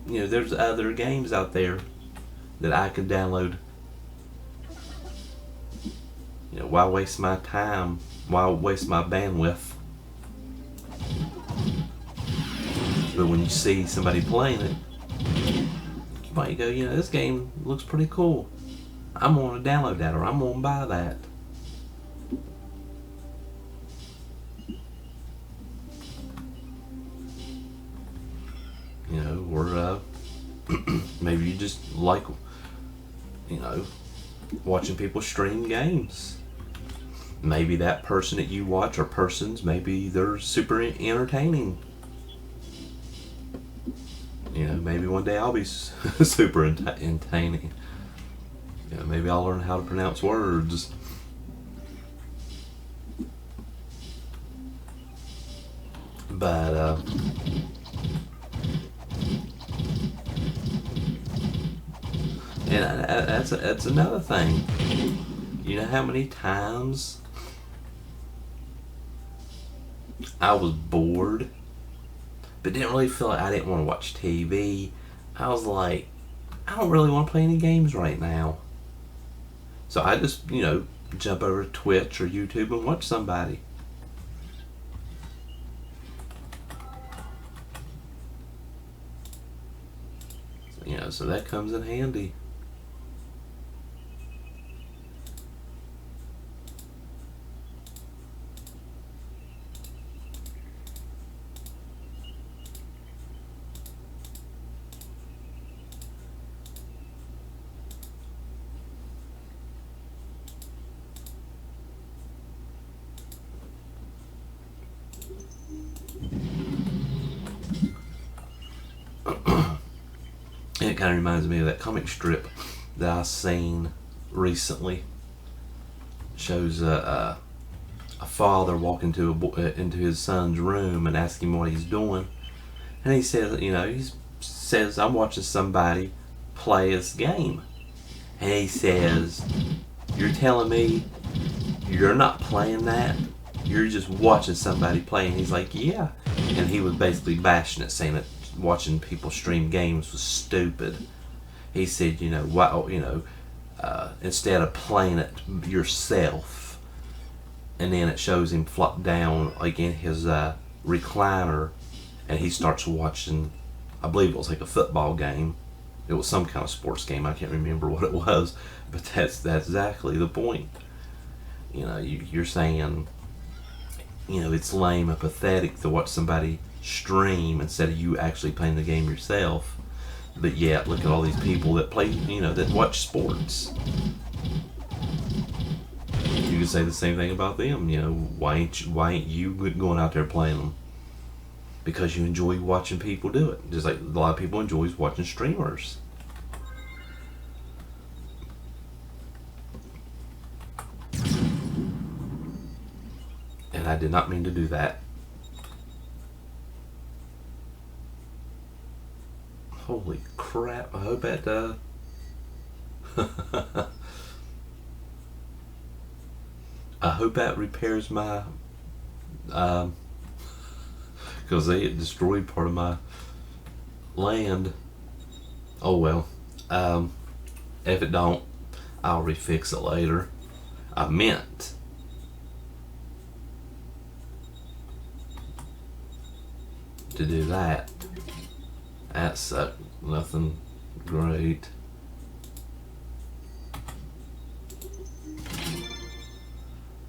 there's other games out there that I could download. Why waste my time? Why waste my bandwidth? But when you see somebody playing it, you might go, this game looks pretty cool. I'm going to download that, or I'm going to buy that. Or maybe you just like, watching people stream games. Maybe that person that you watch, or persons, maybe they're super entertaining. You know, maybe one day I'll be super entertaining. You know, maybe I'll learn how to pronounce words. But and that's another thing. You know how many times I was bored, but didn't really feel like I didn't want to watch TV. I was like, I don't really want to play any games right now. So I just, you know, jump over to Twitch or YouTube and watch somebody. You know, so that comes in handy. And it kind of reminds me of that comic strip that I seen recently. Shows a father walk into his son's room and ask him what he's doing, and he says, you know, he says, I'm watching somebody play this game, and he says, you're telling me you're not playing that? You're just watching somebody play? And he's like, yeah. And he was basically bashing it, saying that watching people stream games was stupid. He said, you know, wow, you know, instead of playing it yourself, and then it shows him flop down like in his recliner, and he starts watching. I believe it was like a football game. It was some kind of sports game. I can't remember what it was, but that's exactly the point. You know, you're saying, you know, it's lame and pathetic to watch somebody stream instead of you actually playing the game yourself. But yet, look at all these people that play, you know, that watch sports. You could say the same thing about them. You know, why ain't you going out there playing them? Because you enjoy watching people do it. Just like a lot of people enjoy watching streamers. And I did not mean to do that. Holy crap, I hope that I hope that repairs my because they destroyed part of my land. Oh well. If it don't, I'll refix it later. I meant to do that. That sucked. Nothing great.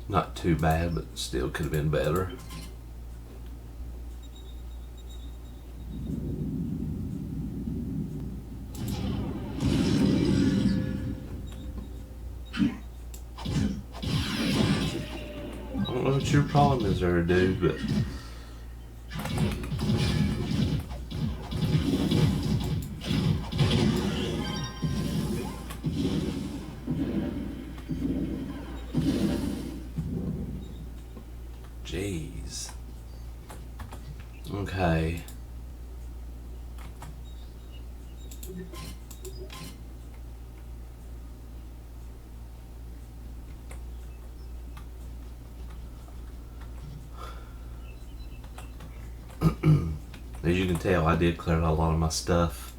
Not too bad, but still could have been better. I don't know what your problem is there, dude, but jeez. Okay. As you can tell, I did clear out a lot of my stuff.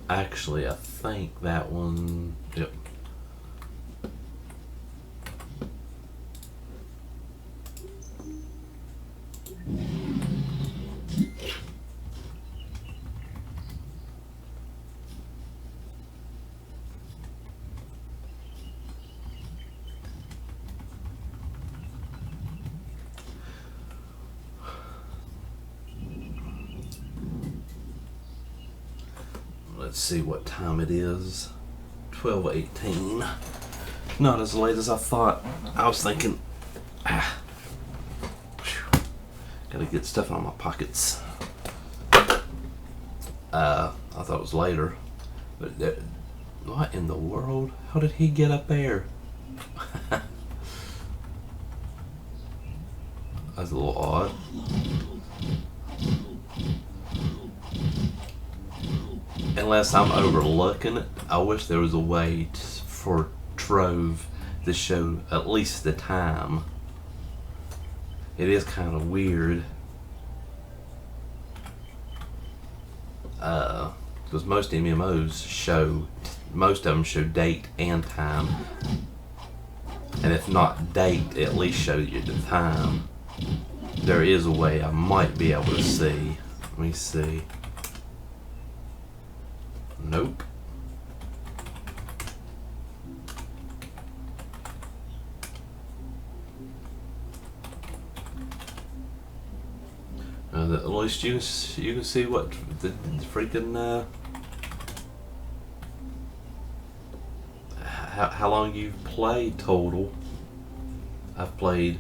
Actually, I think that one, yep. Let's see what time it is. 12:18. Not as late as I thought. I was thinking, gotta get stuff out of my pockets. I thought it was later, but what in the world? How did he get up there? That's a little odd. Unless I'm overlooking it, I wish there was a way for Trove to show at least the time. It is kind of weird. Because most MMOs most of them show date and time. And if not date, at least show you the time. There is a way I might be able to see. Let me see. Nope. At least you can see what the freaking how long you've played total. I've played.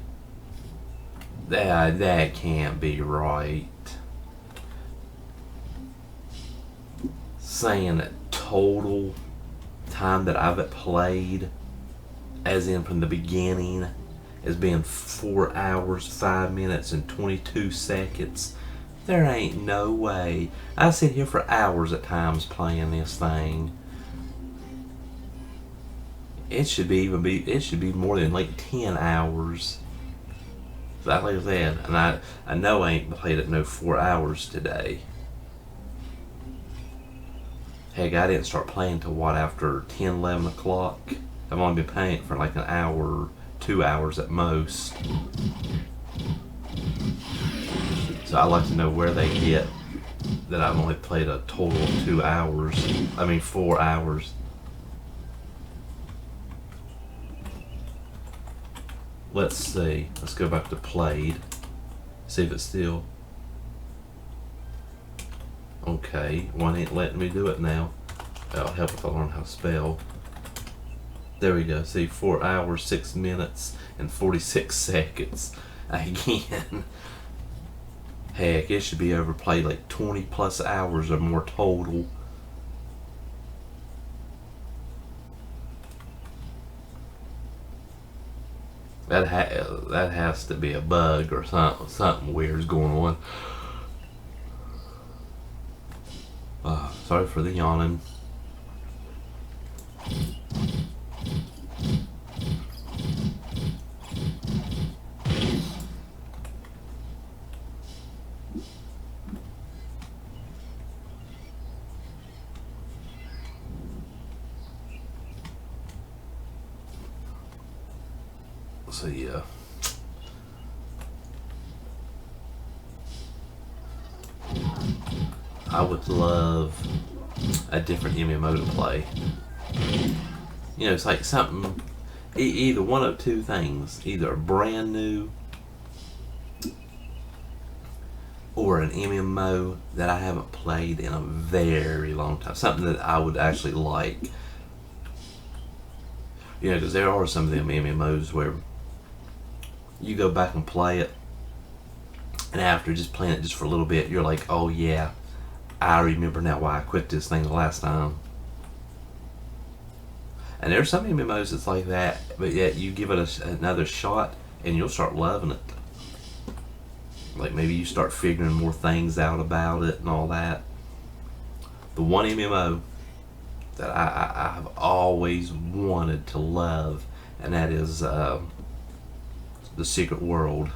That can't be right. Saying that total time that I've played, as in from the beginning, as being 4 hours, 5 minutes, and 22 seconds. There ain't no way. I sit here for hours at times playing this thing. It should be more than like 10 hours. Like I said, and I know I ain't played it no 4 hours today. Heck, I didn't start playing till what, after 10, 11 o'clock? I've only been playing for like an hour, 2 hours at most. So I like to know where they get that I've only played a total of 2 hours. I mean 4 hours. Let's see. Let's go back to played. See if it's still. Okay, one ain't letting me do it now. That'll help if I learn how to spell. There we go. See, 4 hours, 6 minutes, and 46 seconds. Again. Heck, it should be overplayed like 20 plus hours or more total. That has to be a bug or something weird's going on. Sorry for the yawning. So yeah. I would love a different MMO to play. You know, it's like something, either one of two things. Either a brand new or an MMO that I haven't played in a very long time. Something that I would actually like. You know, because there are some of them MMOs where you go back and play it, and after just playing it just for a little bit, you're like, oh yeah, I remember now why I quit this thing the last time. And there's some MMOs that's like that, but yet you give it another shot and you'll start loving it. Like maybe you start figuring more things out about it and all that. The one MMO that I've always wanted to love, and that is The Secret World.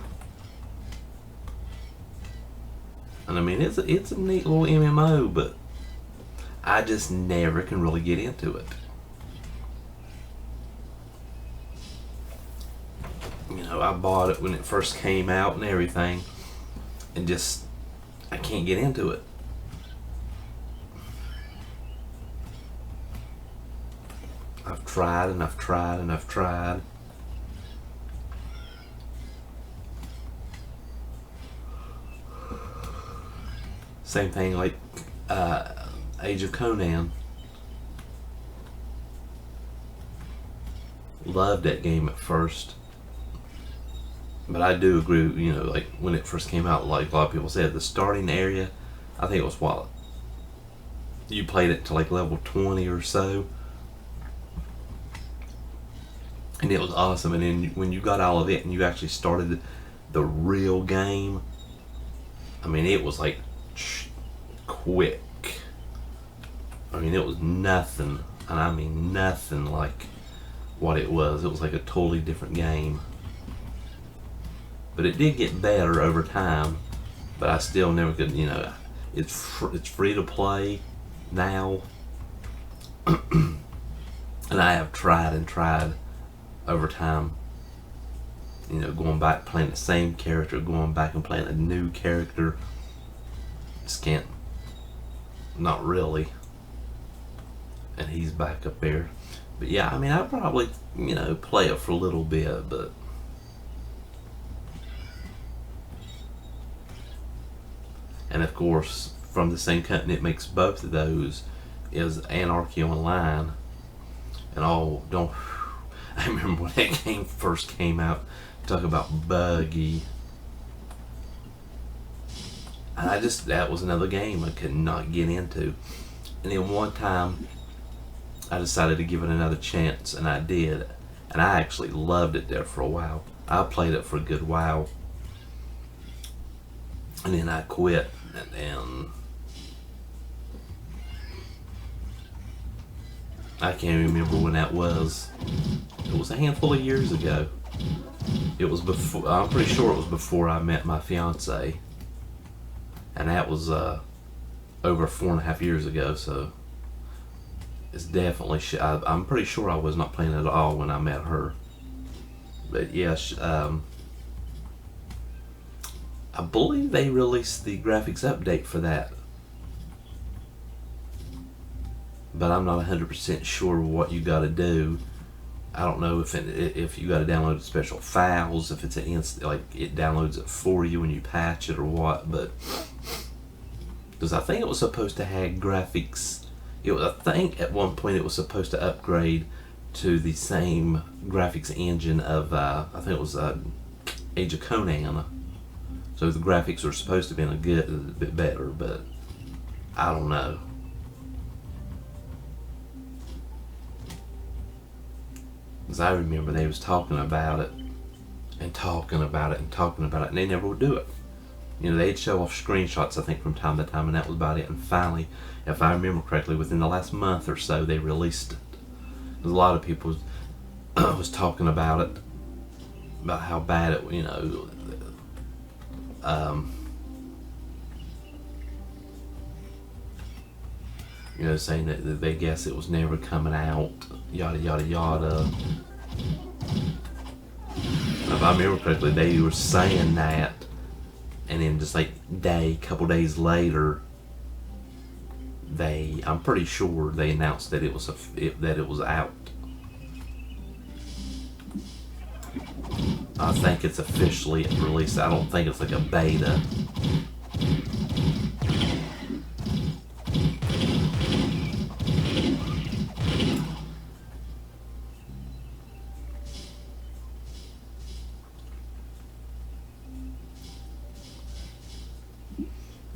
And I mean, it's a neat little MMO, but I just never can really get into it. You know, I bought it when it first came out and everything, and just, I can't get into it. I've tried and I've tried and I've tried. Same thing like Age of Conan. loved that game at first. But I do agree, like when it first came out, like a lot of people said, the starting area, I think it was what? You played it to like level 20 or so. And it was awesome. And then when you got all of it and you actually started the real game, I mean, it was like quick. I mean, it was nothing, and I mean nothing like what it was. It was like a totally different game. But it did get better over time. But I still never could, it's free to play now. And I have tried and tried over time. Going back playing the same character, going back and playing a new character. Just can't. Not really. And he's back up there. But yeah, I mean, I'd probably, play it for a little bit, but. And of course, from the same company that makes both of those is Anarchy Online. And I remember when that game first came out, talk about buggy. And that was another game I could not get into. And then one time, I decided to give it another chance, and I did. And I actually loved it there for a while. I played it for a good while. And then I quit, and I can't remember when that was. It was a handful of years ago. It was before, I'm pretty sure it was before I met my fiance. And that was over 4.5 years ago, so it's definitely, I'm pretty sure I was not playing it at all when I met her. But yes, I believe they released the graphics update for that. But I'm not 100% sure what you gotta do. I don't know if you gotta download special files, if it's like it downloads it for you when you patch it or what, but because I think it was supposed to have graphics. I think at one point it was supposed to upgrade to the same graphics engine of I think it was Age of Conan. So the graphics were supposed to be a bit better, but I don't know. Because I remember they was talking about it, and talking about it, and talking about it, and they never would do it. They'd show off screenshots, I think, from time to time, and that was about it. And finally, if I remember correctly, within the last month or so, they released it. Because a lot of people was talking about it, about how bad it, saying that they guess it was never coming out, yada yada yada. If I remember correctly, they were saying that, and then just like couple days later, I'm pretty sure they announced that it was out. I think it's officially released. I don't think it's like a beta.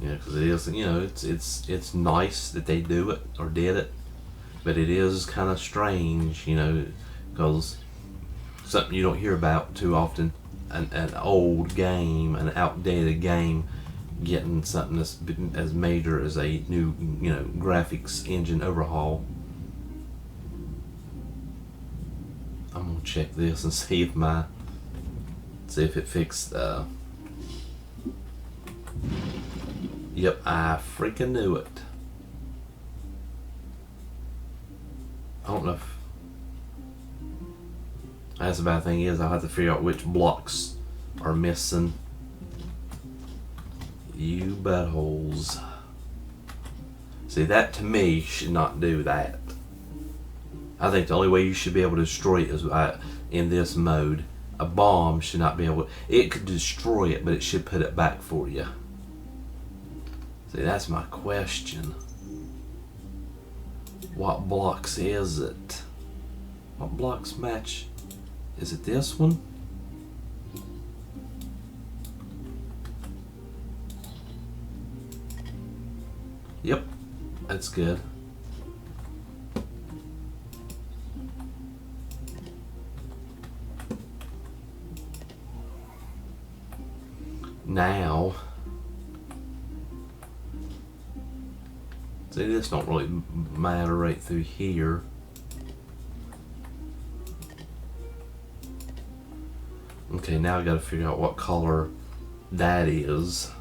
Because it is, it's nice that they do it or did it, but it is kind of strange, because something you don't hear about too often, an old game, an outdated game, getting something that's been as major as a new, graphics engine overhaul. I'm gonna check this and see if it fixed. Yep, I freaking knew it. I don't know if that's the bad thing is I'll have to figure out which blocks are missing. You buttholes. See, that to me should not do that. I think the only way you should be able to destroy it is in this mode. A bomb should not be able to, it could destroy it, but it should put it back for you. See, that's my question. What blocks is it? What blocks match? Is it this one? Yep, that's good. Now, see, this don't really matter right through here. Okay, now I gotta figure out what color that is.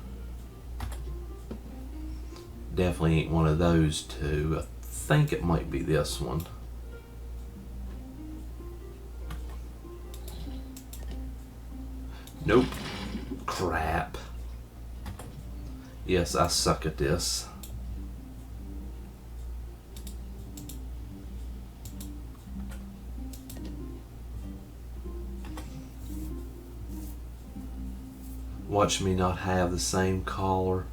Definitely ain't one of those two. I think it might be this one. Nope. Crap. Yes, I suck at this. Watch me not have the same collar.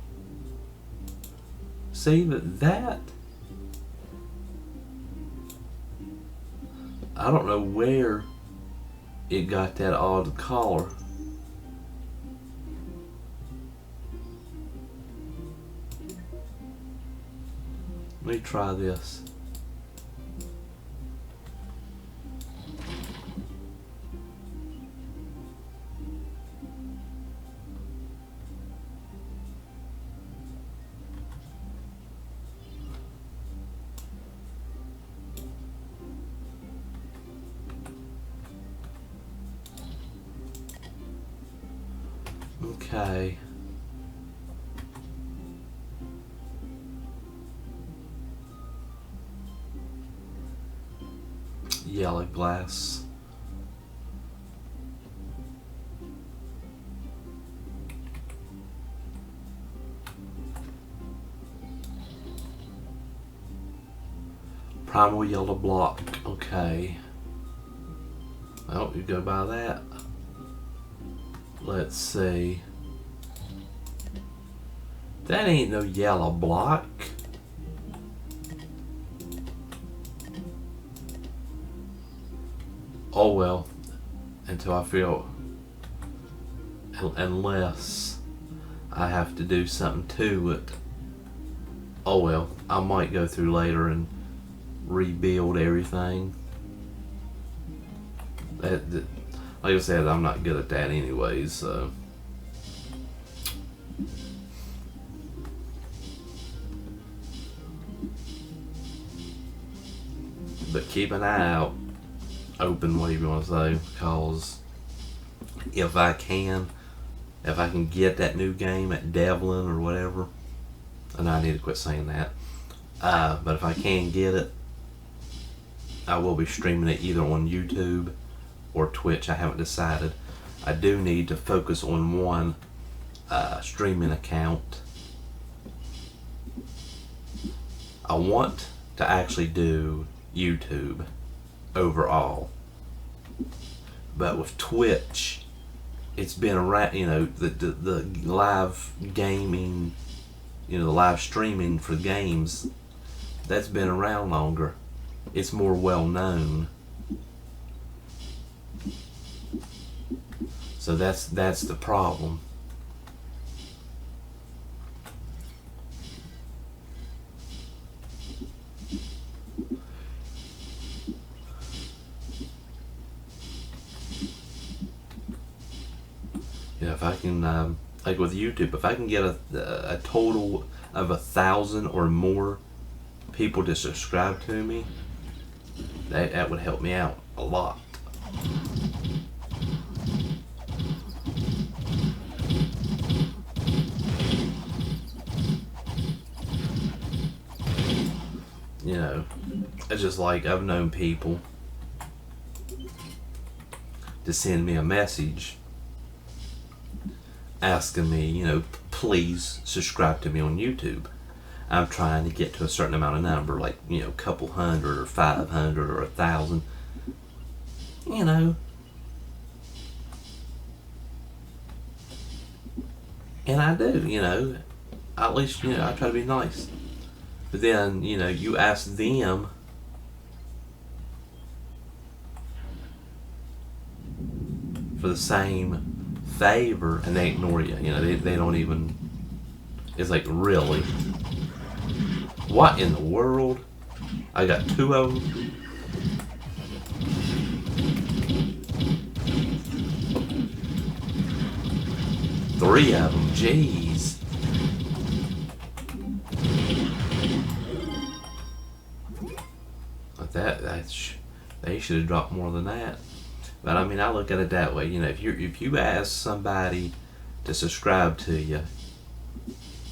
See, but that, I don't know where it got that odd collar. Let me try this. Okay. Yellow glass. Primal yellow block. Okay. Well, you go by that. Let's see. That ain't no yellow block. Oh well. Until I feel, unless I have to do something to it. Oh well. I might go through later and rebuild everything. Like I said, I'm not good at that anyways, so. But keep an eye out, open, whatever you want to say, because if I can get that new game at Devlin or whatever, and I need to quit saying that, but if I can get it, I will be streaming it either on YouTube or Twitch. I haven't decided. I do need to focus on one streaming account. I want to actually do YouTube overall, but with Twitch, it's been around, you know, the live gaming, you know, the live streaming for games, that's been around longer. It's more well known. So that's the problem. Yeah, if I can, like with YouTube, if I can get a total of 1,000 or more people to subscribe to me, that would help me out a lot. You know, it's just like I've known people to send me a message asking me, you know, please subscribe to me on YouTube. I'm trying to get to a certain amount of number, like, you know, a couple hundred or 500 or 1,000. You know. And I do, you know. At least, you know, I try to be nice. But then, you know, you ask them for the same favor, and they ignore you. You know, they don't even. It's like, really? What in the world? I got 2 of them. Three of them, jeez. Like they should have dropped more than that. But I mean, I look at it that way. You know, if you ask somebody to subscribe to you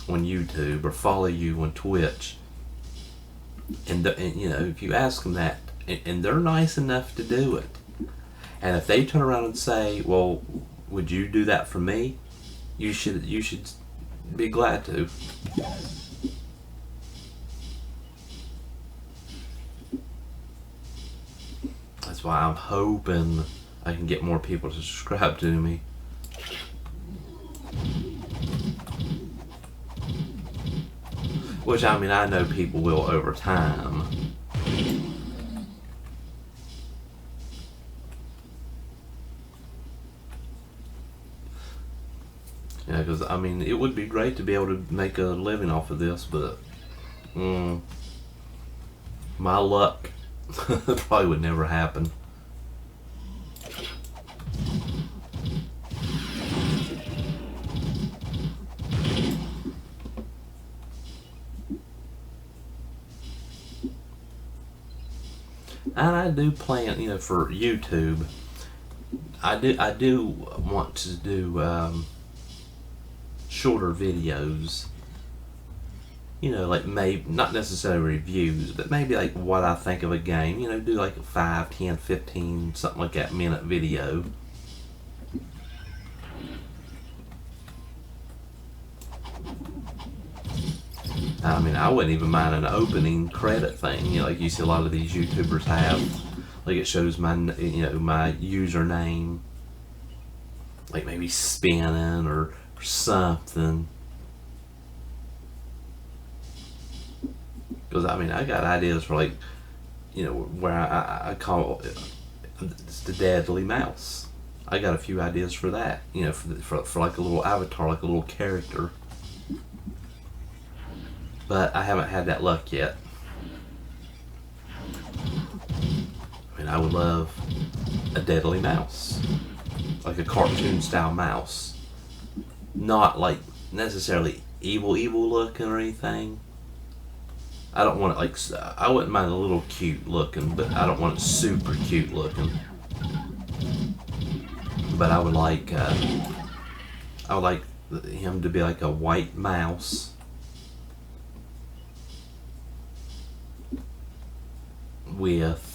on YouTube or follow you on Twitch, and you know, if you ask them that, and they're nice enough to do it, and if they turn around and say, "Well, would you do that for me?" You should be glad to. That's why I'm hoping I can get more people to subscribe to me. Which, I mean, I know people will over time. Yeah, because, I mean, it would be great to be able to make a living off of this, but my luck probably would never happen. And I do plan, you know, for YouTube, I do want to do shorter videos, you know, like maybe not necessarily reviews, but maybe like what I think of a game, you know, do like a 5, 10, 15, something like that minute video. I mean, I wouldn't even mind an opening credit thing, you know, like you see a lot of these YouTubers have. Like it shows my, you know, my username, like maybe spinning or something. Because I mean, I got ideas for, like, you know, where I call it's the Deadly Mouse. I got a few ideas for that, you know, for like a little avatar, like a little character. But I haven't had that luck yet. I mean, I would love a Deadly Mouse, like a cartoon style mouse. Not like necessarily evil looking or anything. I don't want it like, I wouldn't mind a little cute looking, but I don't want it super cute looking. But I would like him to be like a white mouse with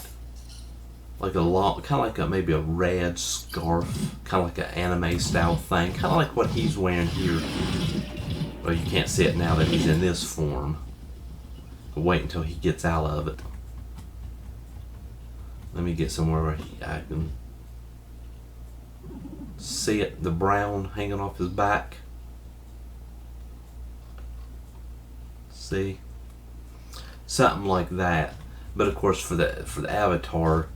like a long, kind of like maybe a red scarf, kind of like an anime style thing, kind of like what he's wearing here. Well, you can't see it now that he's in this form. But wait until he gets out of it. Let me get somewhere where I can see it, the brown hanging off his back. See? Something like that. But of course, for the avatar,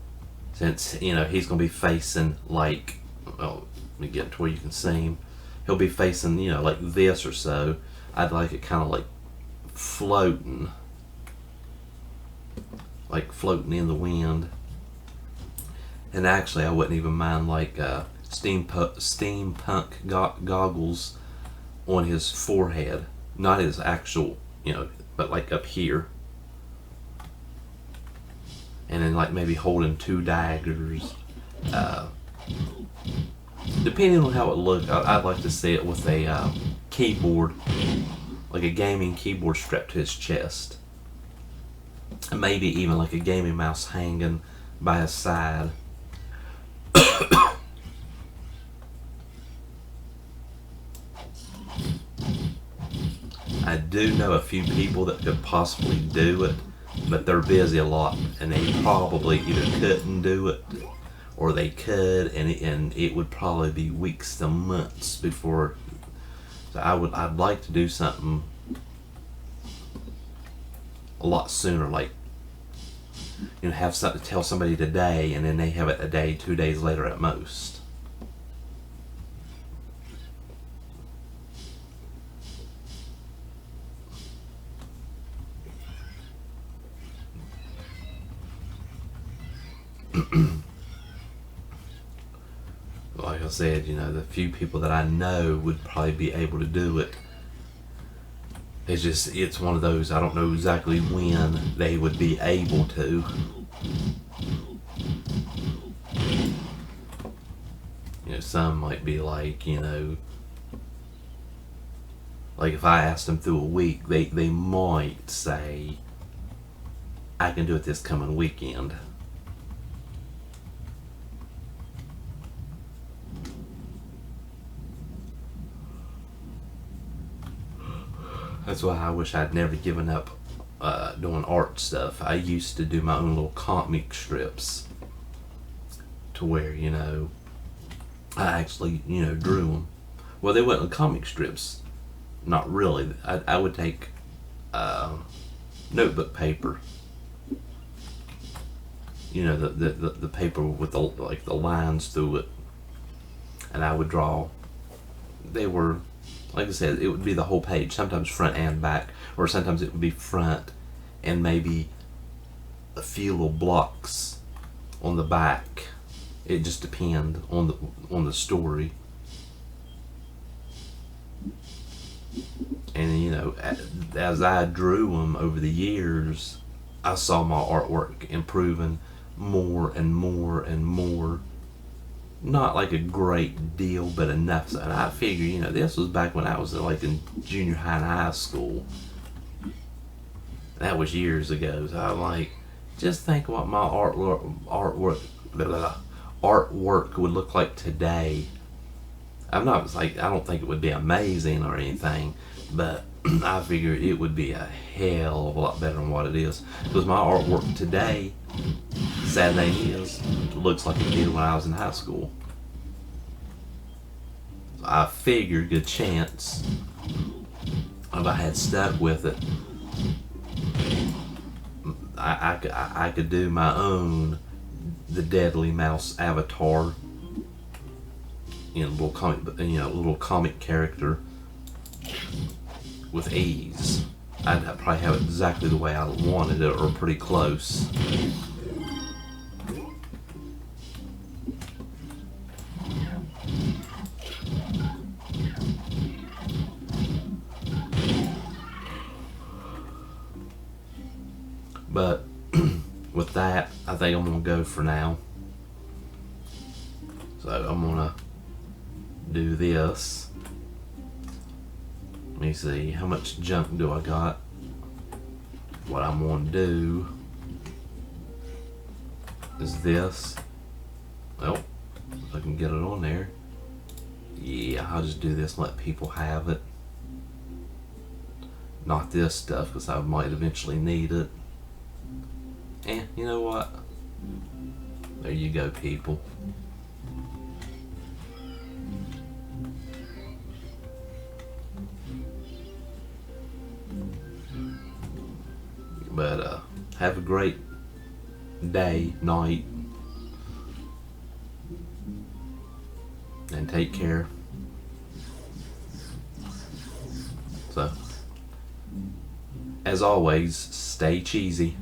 since, you know, he's gonna be facing like, well, let me get to where you can see him. He'll be facing, you know, like this or so. I'd like it kind of like floating in the wind. And actually, I wouldn't even mind like steampunk goggles on his forehead, not his actual, you know, but like up here. And then like maybe holding 2 daggers. Depending on how it looks, I'd like to see it with a keyboard, like a gaming keyboard strapped to his chest. And maybe even like a gaming mouse hanging by his side. I do know a few people that could possibly do it, but they're busy a lot, and they probably either couldn't do it or they could, and it would probably be weeks to months before. So I'd like to do something a lot sooner, like, you know, have something to tell somebody today, and then they have it a day, 2 days later at most. like I said, the few people that I know would probably be able to do it. It's one of those, I don't know exactly when they would be able to. Some might be like, like if I asked them through a week, they might say, I can do it this coming weekend. That's why I wish I'd never given up doing art stuff. I used to do my own little comic strips to where, I actually, drew them. Well, they weren't comic strips. Not really. I would take notebook paper. The paper with the lines through it. And I would draw. They were, like I said, it would be the whole page. Sometimes front and back. Or sometimes it would be front and maybe a few little blocks on the back. It just depends on the story. And as I drew them over the years, I saw my artwork improving more and more and more. Not like a great deal, but enough. And I figure, this was back when I was like in junior high and high school. That was years ago. So I'm like, just think what my artwork would look like today. I don't think it would be amazing or anything, but I figure it would be a hell of a lot better than what it is. Because my artwork today, sad thing is, looks like it did when I was in high school. So I figured, good chance, if I had stuck with it, I could do my own the Deadly Mouse avatar, little comic character with ease. I'd probably have it exactly the way I wanted it, or pretty close. But with that, I think I'm gonna go for now. So I'm gonna do this. Let me see, how much junk do I got? What I'm gonna do is this. Oh, if I can get it on there. Yeah, I'll just do this and let people have it. Not this stuff, because I might eventually need it. And you know what? There you go, people. But have a great day, night, and take care. So, as always, stay cheesy.